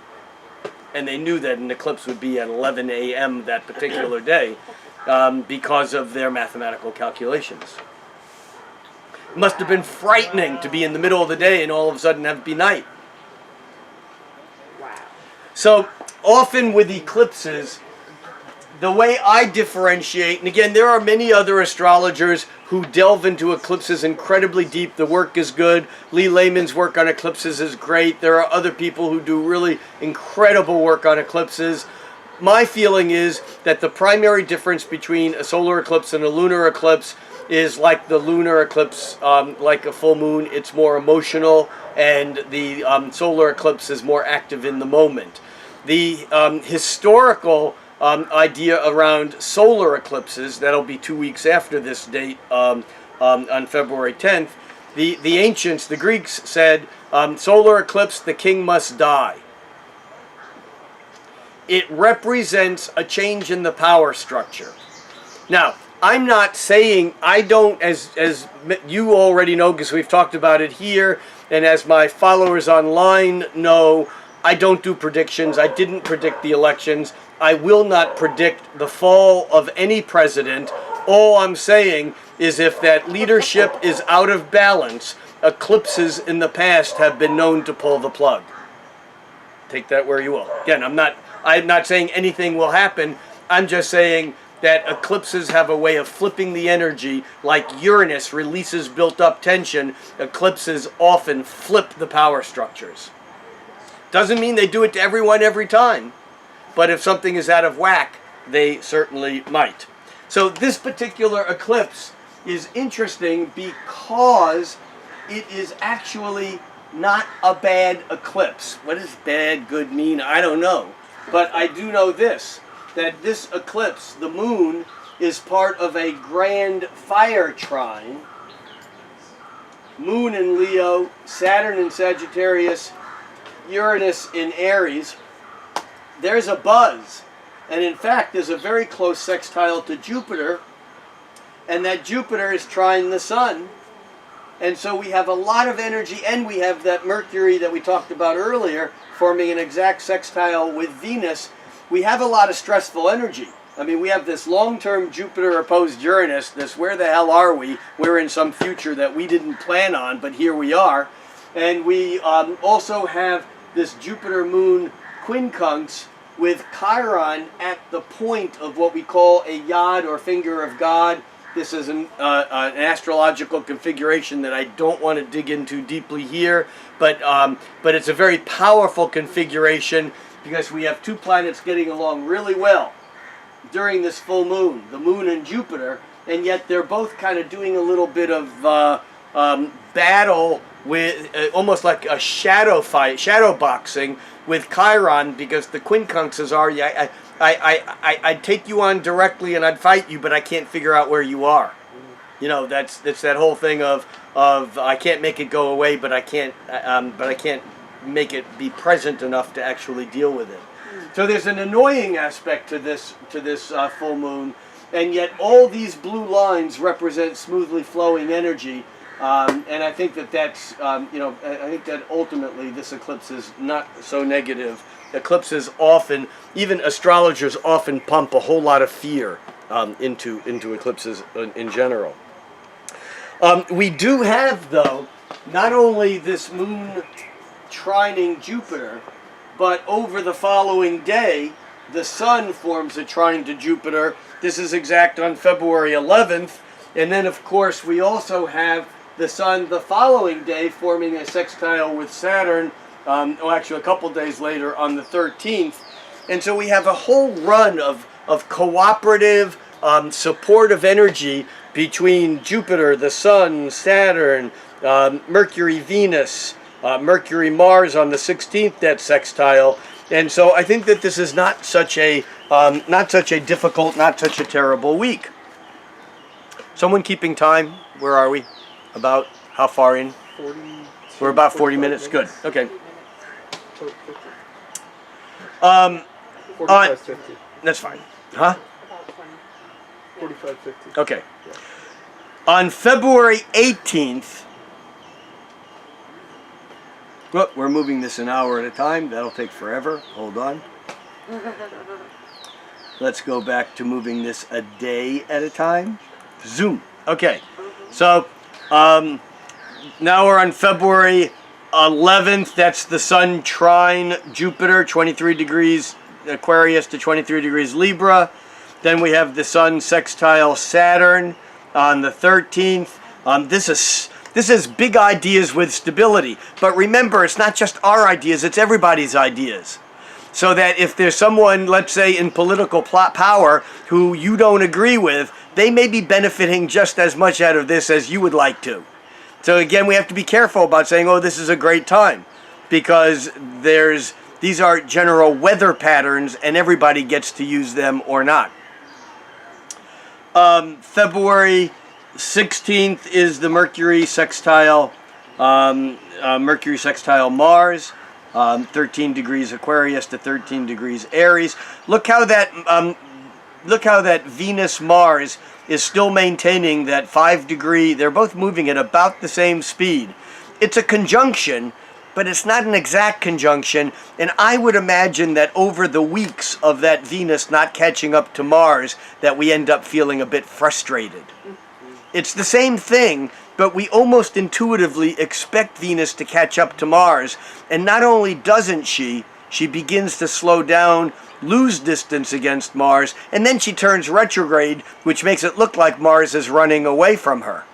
And they knew that an eclipse would be at 11 a.m. that particular day because of their mathematical calculations. It must have been frightening to be in the middle of the day and all of a sudden have it be night. So often with eclipses, the way I differentiate, and again, there are many other astrologers who delve into eclipses incredibly deep. The work is good. Lee Lehman's work on eclipses is great. There are other people who do really incredible work on eclipses. My feeling is that the primary difference between a solar eclipse and a lunar eclipse is like the lunar eclipse, like a full moon, it's more emotional, and the solar eclipse is more active in the moment. The historical idea around solar eclipses, that'll be 2 weeks after this date on February 10th, the ancients, the Greeks said, solar eclipse, the king must die. It represents a change in the power structure. Now, I'm not saying, I don't, as you already know because we've talked about it here, and as my followers online know, I don't do predictions. I didn't predict the elections. I will not predict the fall of any president. All I'm saying is if that leadership is out of balance, eclipses in the past have been known to pull the plug. Take that where you will. Again, I'm not saying anything will happen. I'm just saying that eclipses have a way of flipping the energy. Like Uranus releases built-up tension, eclipses often flip the power structures. Doesn't mean they do it to everyone every time, but if something is out of whack, they certainly might. So this particular eclipse is interesting because it is actually not a bad eclipse. What does bad, good mean? I don't know. But I do know this, that this eclipse, the moon, is part of a grand fire trine. Moon in Leo, Saturn in Sagittarius, Uranus in Aries. There's a buzz. And in fact, there's a very close sextile to Jupiter, and that Jupiter is trine the Sun. And so we have a lot of energy, and we have that Mercury that we talked about earlier forming an exact sextile with Venus. We have a lot of stressful energy. I mean, we have this long-term Jupiter opposed Uranus, this where the hell are we? We're in some future that we didn't plan on, but here we are. And we also have this Jupiter-Moon quincunx with Chiron at the point of what we call a yod or finger of God. This is an astrological configuration that I don't want to dig into deeply here, but it's a very powerful configuration because we have two planets getting along really well during this full moon, the Moon and Jupiter, and yet they're both kind of doing a little bit of battle with almost like a shadow fight, shadow boxing with Chiron, because the quincunxes are, I'd take you on directly and I'd fight you, but I can't figure out where you are. You know, that's that whole thing of I can't make it go away, but I can't make it be present enough to actually deal with it. So there's an annoying aspect to this full moon, and yet all these blue lines represent smoothly flowing energy. And I think that's, I think that ultimately this eclipse is not so negative. Eclipses often, even astrologers often pump a whole lot of fear into eclipses in general. We do have, though, not only this moon trining Jupiter, but over the following day, the sun forms a trine to Jupiter. This is exact on February 11th. And then, of course, we also have the sun the following day forming a sextile with Saturn, actually a couple days later on the 13th. And so we have a whole run of cooperative, supportive energy between Jupiter, the Sun, Saturn, Mercury, Venus, Mercury, Mars on the 16th dead sextile. And so I think that this is not such a difficult, not such a terrible week. Someone keeping time? Where are we? About how far in? 40. We're about 40 minutes. Good. Okay. 45, 50. That's fine. Huh? 45, 50. Okay. On February 18th, well, we're moving this an hour at a time. That'll take forever. Hold on. Let's go back to moving this a day at a time. Zoom. Okay. So, now we're on February 11th. That's the Sun trine Jupiter, 23 degrees Aquarius to 23 degrees Libra. Then we have the Sun sextile Saturn on the 13th. This is big ideas with stability. But remember, it's not just our ideas, it's everybody's ideas. So that if there's someone, let's say, in political power who you don't agree with, they may be benefiting just as much out of this as you would like to. So again, we have to be careful about saying, oh, this is a great time. Because these are general weather patterns and everybody gets to use them or not. February 16th is the Mercury sextile Mars, 13 degrees Aquarius to 13 degrees Aries. Look how that Venus Mars is still maintaining that 5-degree. They're both moving at about the same speed. It's a conjunction, but it's not an exact conjunction, and I would imagine that over the weeks of that Venus not catching up to Mars, that we end up feeling a bit frustrated. It's the same thing, but we almost intuitively expect Venus to catch up to Mars, and not only doesn't she begins to slow down, lose distance against Mars, and then she turns retrograde, which makes it look like Mars is running away from her.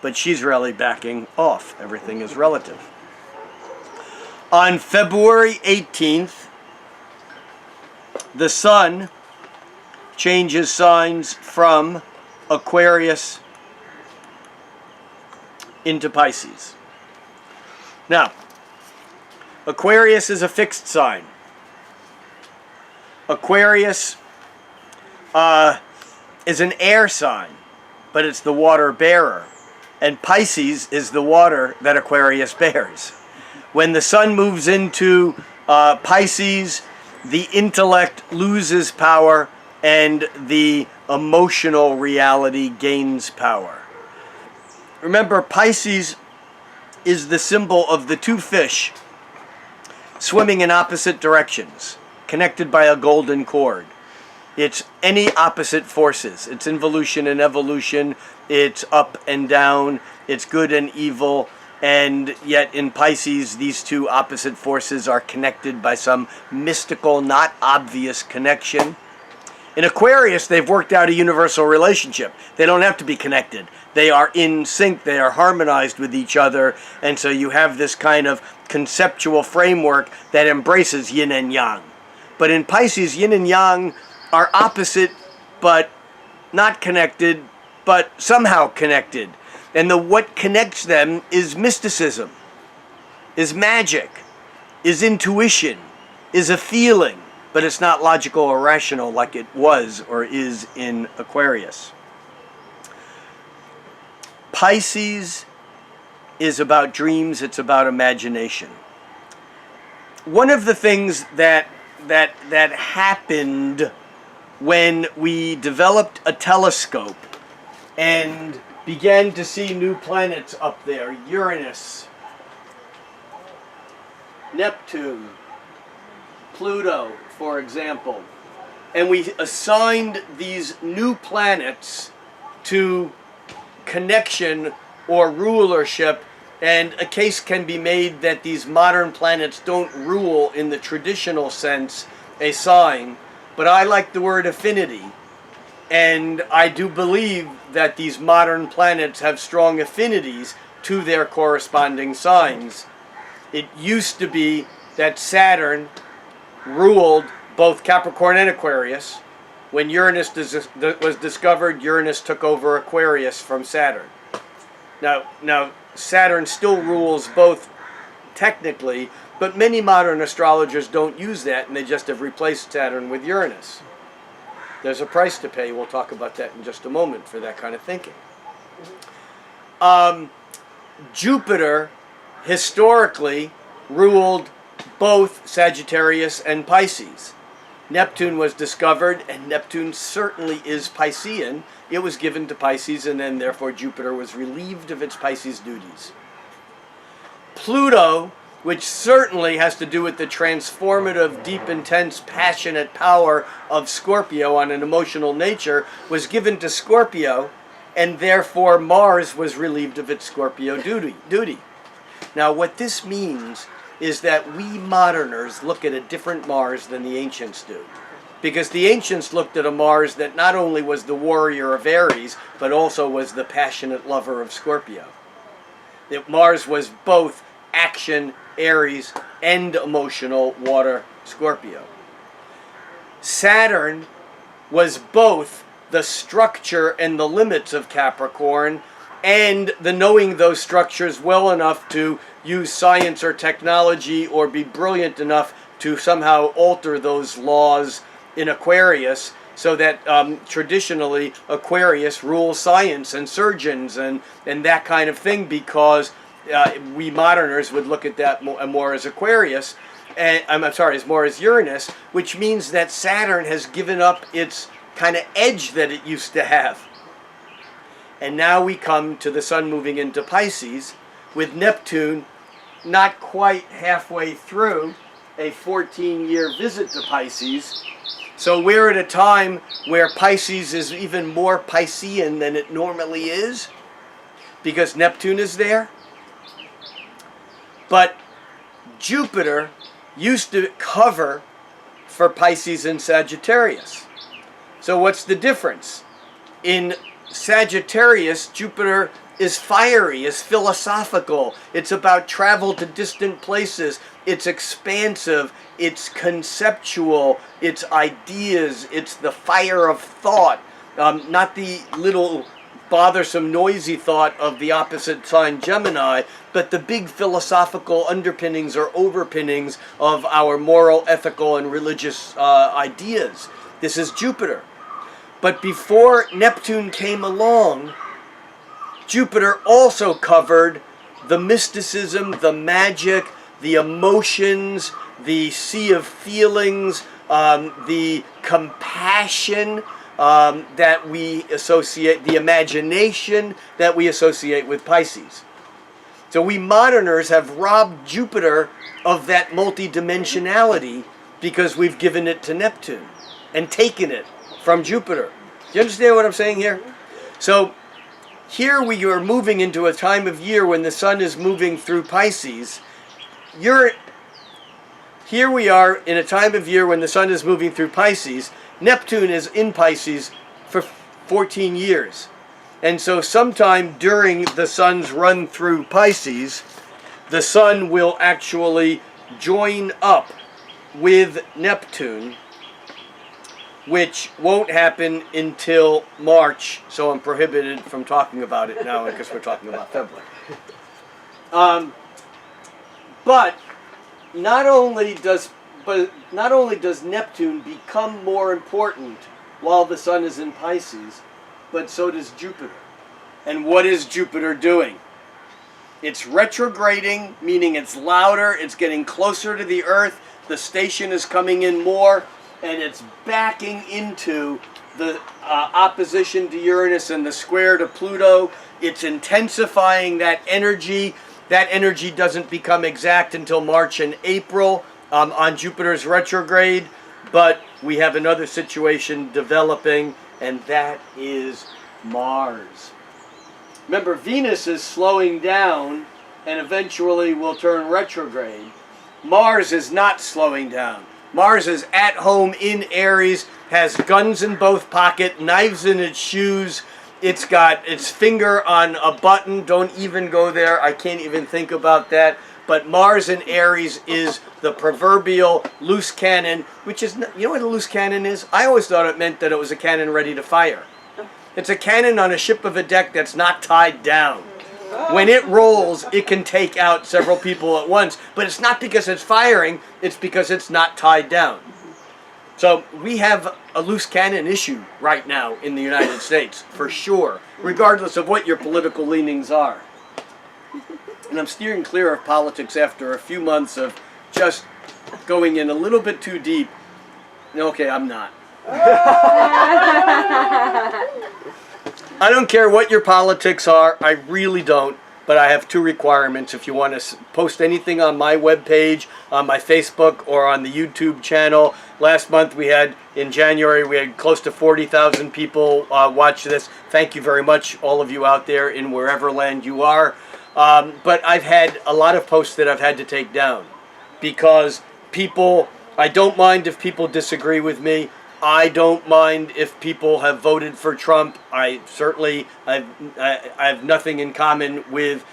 But she's really backing off. Everything is relative. On February 18th, the Sun changes signs from Aquarius into Pisces. Now, Aquarius is a fixed sign. Aquarius is an air sign, but it's the water bearer. And Pisces is the water that Aquarius bears. When the Sun moves into Pisces, the intellect loses power and the emotional reality gains power. Remember, Pisces is the symbol of the two fish swimming in opposite directions, connected by a golden cord. It's any opposite forces. It's involution and evolution. It's up and down. It's good and evil. And yet in Pisces, these two opposite forces are connected by some mystical, not obvious connection. In Aquarius, they've worked out a universal relationship. They don't have to be connected. They are in sync. They are harmonized with each other. And so you have this kind of conceptual framework that embraces yin and yang. But in Pisces, yin and yang are opposite, but not connected, but somehow connected. And what connects them is mysticism, is magic, is intuition, is a feeling, but it's not logical or rational like it was or is in Aquarius. Pisces is about dreams, it's about imagination. One of the things that happened when we developed a telescope and began to see new planets up there, Uranus, Neptune, Pluto, for example, and we assigned these new planets to connection or rulership, and a case can be made that these modern planets don't rule in the traditional sense a sign, but I like the word affinity, and I do believe that these modern planets have strong affinities to their corresponding signs. It used to be that Saturn ruled both Capricorn and Aquarius. When Uranus was discovered, Uranus took over Aquarius from Saturn. Now Saturn still rules both technically, but many modern astrologers don't use that, and they just have replaced Saturn with Uranus. There's a price to pay. We'll talk about that in just a moment for that kind of thinking. Jupiter historically ruled both Sagittarius and Pisces. Neptune was discovered, and Neptune certainly is Piscean. It was given to Pisces, and then therefore Jupiter was relieved of its Pisces duties. Pluto, which certainly has to do with the transformative, deep, intense, passionate power of Scorpio on an emotional nature, was given to Scorpio, and therefore Mars was relieved of its Scorpio duty. Now, what this means is that we moderners look at a different Mars than the ancients do. Because the ancients looked at a Mars that not only was the warrior of Aries, but also was the passionate lover of Scorpio. That Mars was both action, Aries, and emotional, water, Scorpio. Saturn was both the structure and the limits of Capricorn, and the knowing those structures well enough to use science or technology or be brilliant enough to somehow alter those laws in Aquarius, so that traditionally Aquarius rules science and surgeons and that kind of thing, because we moderners would look at that more as Aquarius, and I'm sorry, as more as Uranus, which means that Saturn has given up its kind of edge that it used to have. And now we come to the sun moving into Pisces, with Neptune not quite halfway through a 14-year visit to Pisces. So we're at a time where Pisces is even more Piscean than it normally is, because Neptune is there. But Jupiter used to cover for Pisces and Sagittarius. So what's the difference? In Sagittarius, Jupiter is fiery, is philosophical. It's about travel to distant places. It's expansive. It's conceptual. It's ideas. It's the fire of thought. Not the little bothersome, noisy thought of the opposite sign Gemini, but the big philosophical underpinnings or overpinnings of our moral, ethical, and religious ideas. This is Jupiter. But before Neptune came along, Jupiter also covered the mysticism, the magic, the emotions, the sea of feelings, the compassion that we associate, the imagination that we associate with Pisces. So we moderners have robbed Jupiter of that multidimensionality because we've given it to Neptune and taken it from Jupiter. Do you understand what I'm saying here? So here we are moving into a time of year when the sun is moving through Pisces. Here we are in a time of year when the sun is moving through Pisces. Neptune is in Pisces for 14 years. And so sometime during the sun's run through Pisces, the sun will actually join up with Neptune, which won't happen until March, so I'm prohibited from talking about it now because we're talking about February. But not only does Neptune become more important while the sun is in Pisces, but so does Jupiter. And what is Jupiter doing? It's retrograding, meaning it's louder, it's getting closer to the Earth, the station is coming in more, and it's backing into the opposition to Uranus and the square to Pluto. It's intensifying that energy. That energy doesn't become exact until March and April on Jupiter's retrograde, but we have another situation developing, and that is Mars. Remember, Venus is slowing down and eventually will turn retrograde. Mars is not slowing down. Mars is at home in Aries, has guns in both pockets, knives in its shoes. It's got its finger on a button. Don't even go there. I can't even think about that. But Mars in Aries is the proverbial loose cannon, which is, you know what a loose cannon is? I always thought it meant that it was a cannon ready to fire. It's a cannon on a ship of a deck that's not tied down. When it rolls, it can take out several people at once, but it's not because it's firing, it's because it's not tied down. So we have a loose cannon issue right now in the United States, for sure, regardless of what your political leanings are. And I'm steering clear of politics after a few months of just going in a little bit too deep. Okay, I'm not. I don't care what your politics are, I really don't, but I have two requirements. If you want to post anything on my webpage, on my Facebook, or on the YouTube channel. Last month in January, we had close to 40,000 people watch this. Thank you very much, all of you out there in wherever land you are. But I've had a lot of posts that I've had to take down because I don't mind if people disagree with me. I don't mind if people have voted for Trump. I have nothing in common with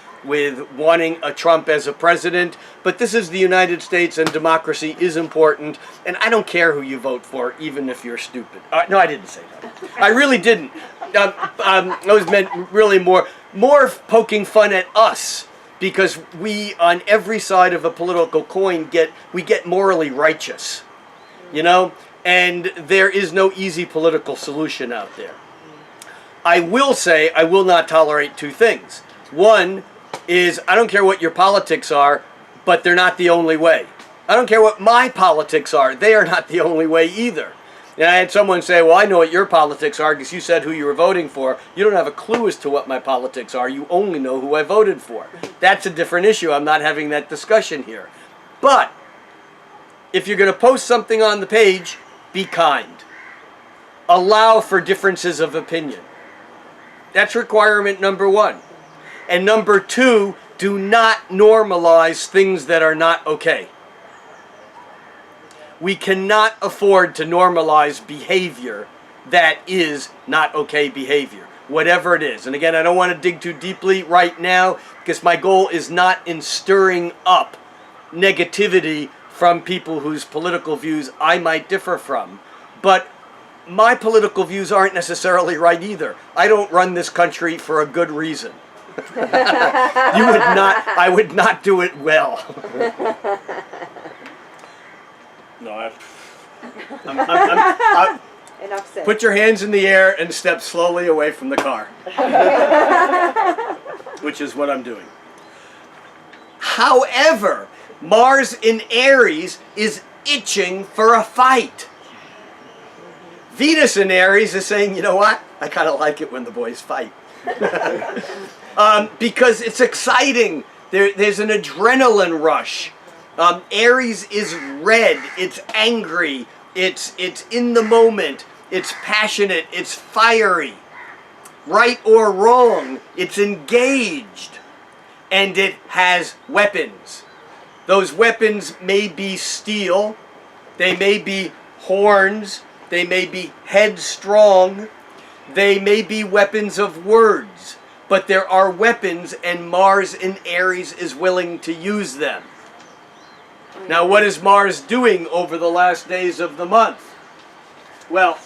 wanting a Trump as a president. But this is the United States, and democracy is important. And I don't care who you vote for, even if you're stupid. No, I didn't say that. I really didn't. I was meant really more poking fun at us, because we, on every side of a political coin, we get morally righteous, you know. And there is no easy political solution out there. I will say I will not tolerate two things. One is I don't care what your politics are, but they're not the only way. I don't care what my politics are. They are not the only way either. And I had someone say, well, I know what your politics are because you said who you were voting for. You don't have a clue as to what my politics are. You only know who I voted for. That's a different issue. I'm not having that discussion here. But if you're going to post something on the page, be kind. Allow for differences of opinion. That's requirement number one. And number two, do not normalize things that are not okay. We cannot afford to normalize behavior that is not okay behavior, whatever it is. And again, I don't want to dig too deeply right now because my goal is not in stirring up negativity from people whose political views I might differ from. But my political views aren't necessarily right either. I don't run this country for a good reason. I would not do it well. No, Enough said. Put your hands in the air and step slowly away from the car. Which is what I'm doing. However, Mars in Aries is itching for a fight. Venus in Aries is saying, you know what? I kind of like it when the boys fight. Because it's exciting. There's an adrenaline rush. Aries is red. It's angry. It's in the moment. It's passionate. It's fiery. Right or wrong, it's engaged. And it has weapons. Those weapons may be steel. They may be horns. They may be headstrong. They may be weapons of words. But there are weapons, and Mars in Aries is willing to use them. Now, what is Mars doing over the last days of the month? Well,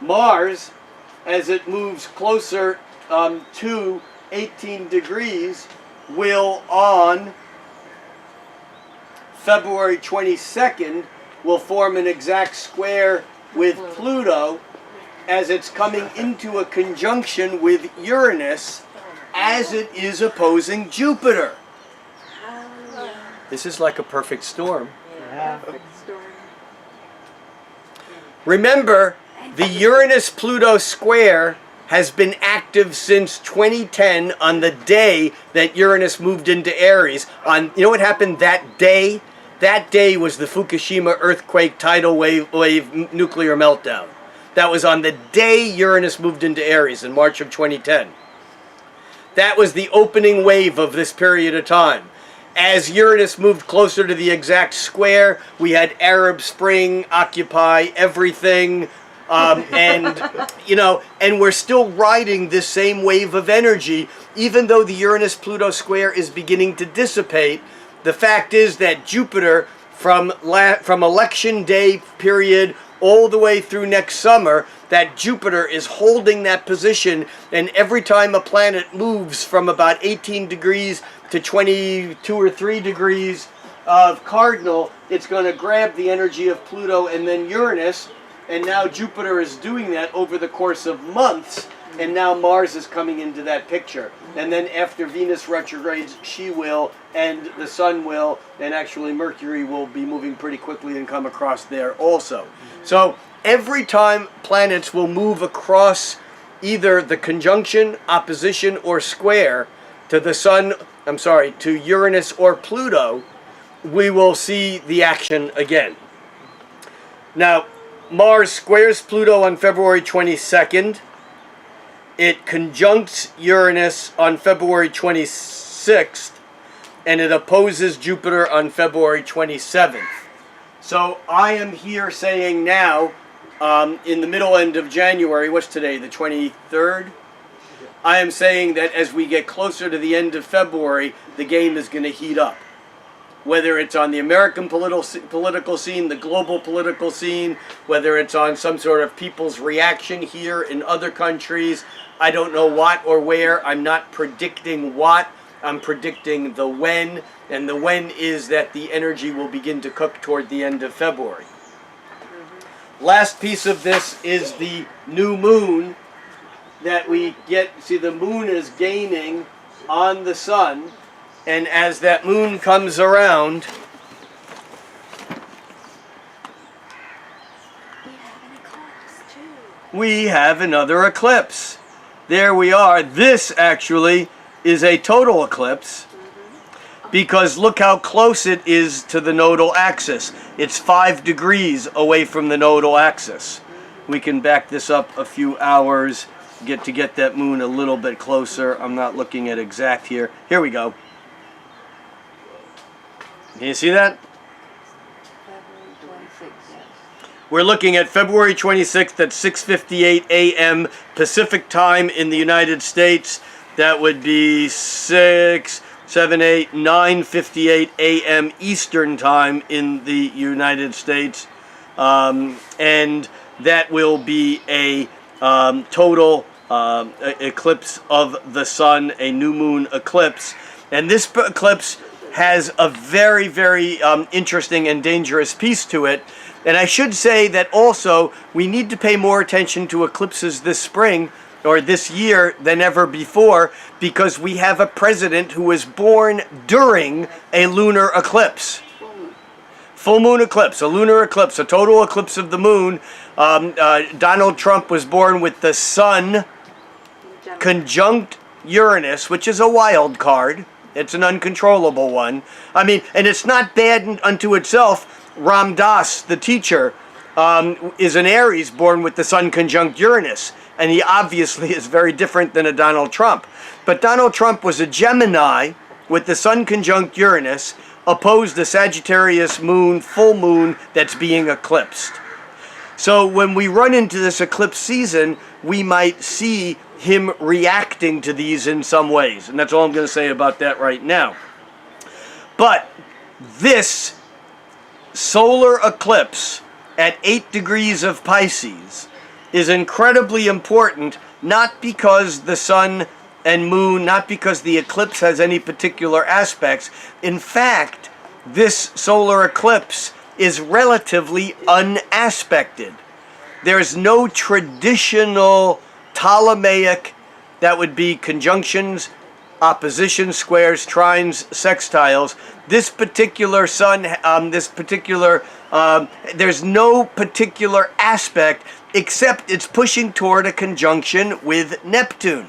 Mars, as it moves closer to 18 degrees, will on February 22nd will form an exact square with Pluto as it's coming into a conjunction with Uranus as it is opposing Jupiter. This is like a perfect storm. Yeah. Remember, the Uranus-Pluto square has been active since 2010 on the day that Uranus moved into Aries. You know what happened that day? That day was the Fukushima earthquake, tidal wave nuclear meltdown. That was on the day Uranus moved into Aries in March of 2010. That was the opening wave of this period of time. As Uranus moved closer to the exact square, we had Arab Spring, Occupy everything, and we're still riding this same wave of energy, even though the Uranus-Pluto square is beginning to dissipate. The fact is that Jupiter, from election day period all the way through next summer, that Jupiter is holding that position, and every time a planet moves from about 18 degrees to 22 or 3 degrees of cardinal, it's going to grab the energy of Pluto and then Uranus, and now Jupiter is doing that over the course of months, and now Mars is coming into that picture. And then after Venus retrogrades, she will, and the Sun will, and actually Mercury will be moving pretty quickly and come across there also. So every time planets will move across either the conjunction, opposition, or square to the Sun, to Uranus or Pluto, we will see the action again. Now, Mars squares Pluto on February 22nd. It conjuncts Uranus on February 26th, and it opposes Jupiter on February 27th. So I am here saying now, in the middle end of January, what's today, the 23rd? I am saying that as we get closer to the end of February, the game is going to heat up. Whether it's on the American political scene, the global political scene, whether it's on some sort of people's reaction here in other countries, I don't know what or where. I'm not predicting what. I'm predicting the when. And the when is that the energy will begin to cook toward the end of February. Last piece of this is the new moon that we get. See, the moon is gaining on the sun. And as that moon comes around, we have another eclipse. There we are. This actually is a total eclipse because look how close it is to the nodal axis. It's 5 degrees away from the nodal axis. We can back this up a few hours, get that moon a little bit closer. I'm not looking at exact here. Here we go. Can you see that? February 26th, yes. We're looking at February 26th at 6:58 a.m. Pacific time in the United States. That would be 9:58 a.m. Eastern time in the United States. And that will be a total eclipse of the sun, a new moon eclipse. And this eclipse has a very, very interesting and dangerous piece to it. And I should say that also we need to pay more attention to eclipses this spring or this year than ever before, because we have a president who was born during a lunar eclipse. Full moon eclipse, a lunar eclipse, a total eclipse of the moon. Donald Trump was born with the sun conjunct Uranus, which is a wild card. It's an uncontrollable one. I mean, and it's not bad unto itself. Ram Dass, the teacher, is an Aries born with the sun conjunct Uranus. And he obviously is very different than a Donald Trump. But Donald Trump was a Gemini with the sun conjunct Uranus, opposed the Sagittarius moon, full moon, that's being eclipsed. So when we run into this eclipse season, we might see him reacting to these in some ways. And that's all I'm going to say about that right now. But this solar eclipse at 8 degrees of Pisces is incredibly important, not because the sun and moon, not because the eclipse has any particular aspects. In fact, this solar eclipse is relatively unaspected. There's no traditional Ptolemaic, that would be conjunctions, oppositions, squares, trines, sextiles. This particular sun, there's no particular aspect except it's pushing toward a conjunction with Neptune.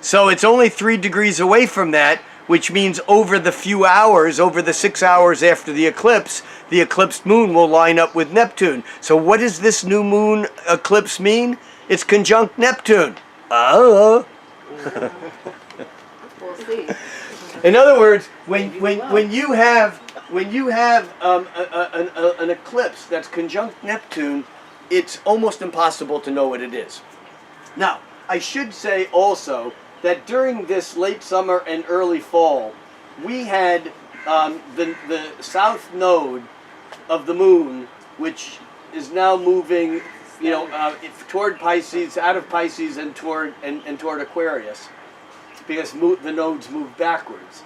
So it's only 3 degrees away from that, which means over the few hours, over the 6 hours after the eclipsed moon will line up with Neptune. So what does this new moon eclipse mean? It's conjunct Neptune. Oh. We'll see. In other words, when you have an eclipse that's conjunct Neptune, it's almost impossible to know what it is. Now, I should say also that during this late summer and early fall, we had the south node of the moon, which is now moving, toward Pisces, out of Pisces, and toward Aquarius, because the nodes move backwards.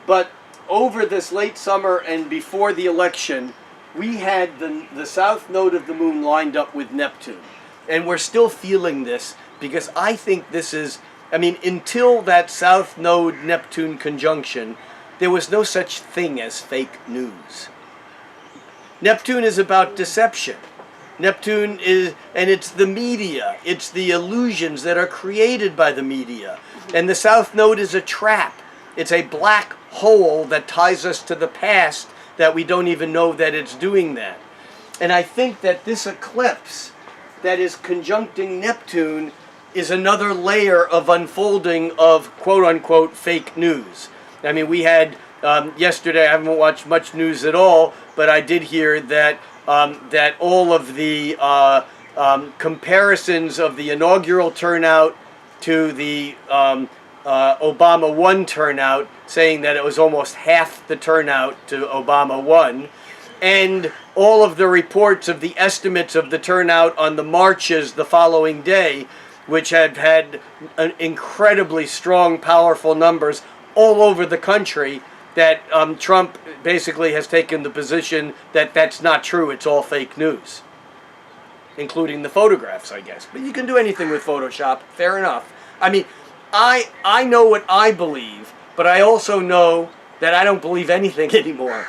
But over this late summer and before the election, we had the south node of the moon lined up with Neptune. And we're still feeling this because I think this is, until that south node Neptune conjunction, there was no such thing as fake news. Neptune is about deception. Neptune is, and it's the media, it's the illusions that are created by the media. And the south node is a trap. It's a black hole that ties us to the past that we don't even know that it's doing that. And I think that this eclipse that is conjuncting Neptune is another layer of unfolding of quote-unquote fake news. We had yesterday, I haven't watched much news at all, but I did hear that that all of the comparisons of the inaugural turnout to the Obama 1 turnout, saying that it was almost half the turnout to Obama 1, and all of the reports of the estimates of the turnout on the marches the following day, which had had incredibly strong, powerful numbers all over the country, that Trump basically has taken the position that that's not true, it's all fake news. Including the photographs, I guess. But you can do anything with Photoshop, fair enough. I know what I believe, but I also know that I don't believe anything anymore.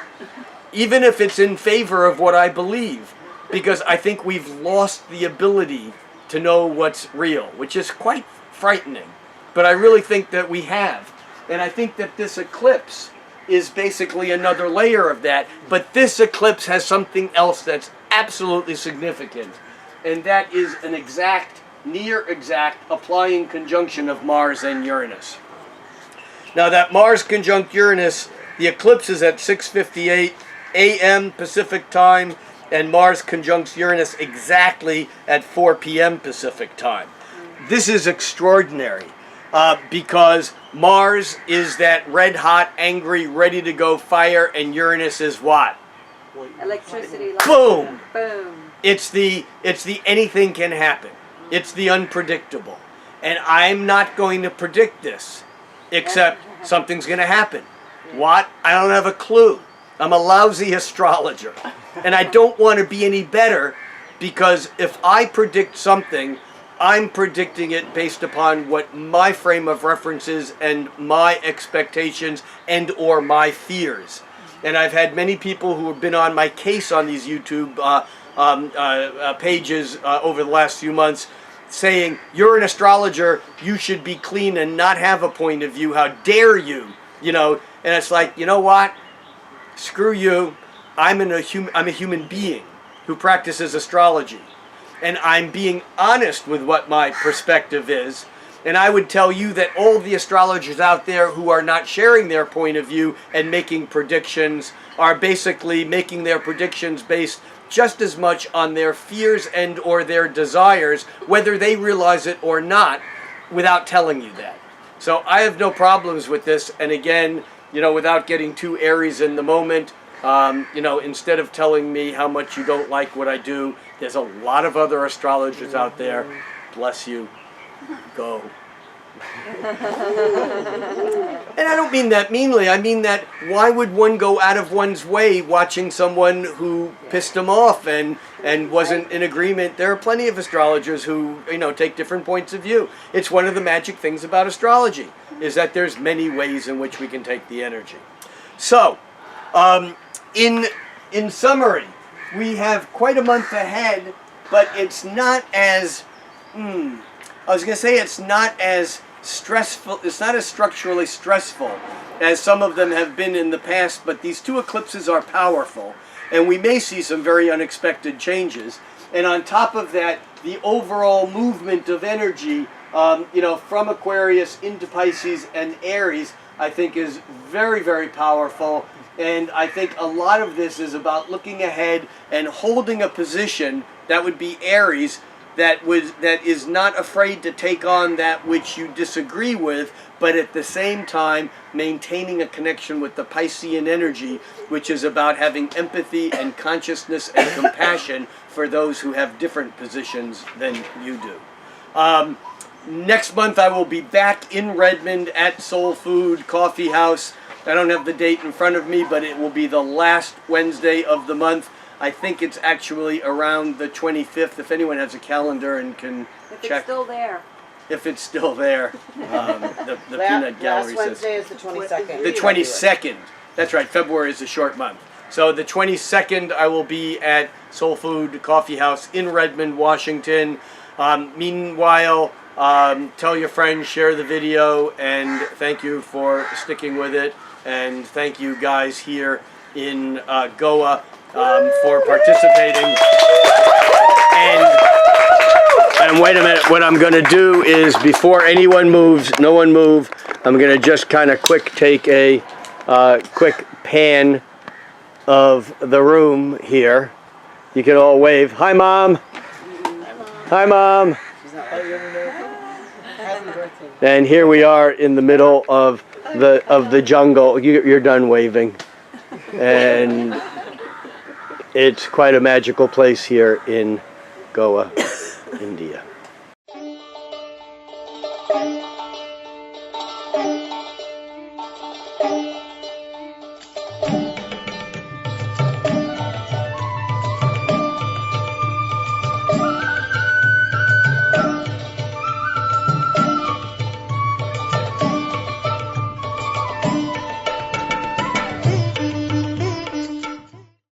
Even if it's in favor of what I believe. Because I think we've lost the ability to know what's real, which is quite frightening. But I really think that we have. And I think that this eclipse is basically another layer of that. But this eclipse has something else that's absolutely significant. And that is an exact, near exact, applying conjunction of Mars and Uranus. Now that Mars conjunct Uranus, the eclipse is at 6:58 a.m. Pacific time, and Mars conjuncts Uranus exactly at 4 p.m. Pacific time. This is extraordinary because Mars is that red hot, angry, ready to go fire, and Uranus is what? Electricity. Boom! Boom. It's the anything can happen. It's the unpredictable. And I'm not going to predict this, except something's going to happen. What? I don't have a clue. I'm a lousy astrologer. And I don't want to be any better, because if I predict something, I'm predicting it based upon what my frame of reference is and my expectations and or my fears. and I've had many people who have been on my case on these YouTube pages over the last few months, saying, you're an astrologer, you should be clean and not have a point of view, how dare you, you know. And it's like, you know what, screw you, I'm a human being who practices astrology, and I'm being honest with what my perspective is. And I would tell you that all the astrologers out there who are not sharing their point of view and making predictions are basically making their predictions based just as much on their fears and or their desires, whether they realize it or not, without telling you that. So I have no problems with this. And again, you know, without getting too Aries in the moment, you know, instead of telling me how much you don't like what I do, there's a lot of other astrologers out there. Bless you. Go. And I don't mean that meanly. I mean that why would one go out of one's way watching someone who pissed them off and wasn't in agreement? There are plenty of astrologers who, you know, take different points of view. It's one of the magic things about astrology, is that there's many ways in which we can take the energy. So, in summary, we have quite a month ahead, but it's not as I was going to say it's not as stressful, it's not as structurally stressful as some of them have been in the past, but these two eclipses are powerful, and we may see some very unexpected changes. And on top of that, the overall movement of energy, you know, from Aquarius into Pisces and Aries, I think is very, very powerful. And I think a lot of this is about looking ahead and holding a position, that would be Aries, that is not afraid to take on that which you disagree with, but at the same time maintaining a connection with the Piscean energy, which is about having empathy and consciousness and compassion for those who have different positions than you do. Next month I will be back in Redmond at Soul Food Coffee House. I don't have the date in front of me, but it will be the last Wednesday of the month. I think it's actually around the 25th, if anyone has a calendar and can check. If it's still there. If it's still there. The Peanut Gallery last Wednesday is the 22nd. The 22nd. That's right, February is a short month. So the 22nd I will be at Soul Food Coffee House in Redmond, Washington. Meanwhile, tell your friends, share the video, and thank you for sticking with it. And thank you guys here in Goa for participating. And wait a minute, what I'm going to do is, before anyone moves, no one move, I'm going to just kind of take a quick pan of the room here. You can all wave. Hi, Mom. Hi, Mom. And here we are in the middle of the jungle. You're done waving. And it's quite a magical place here in Goa, India.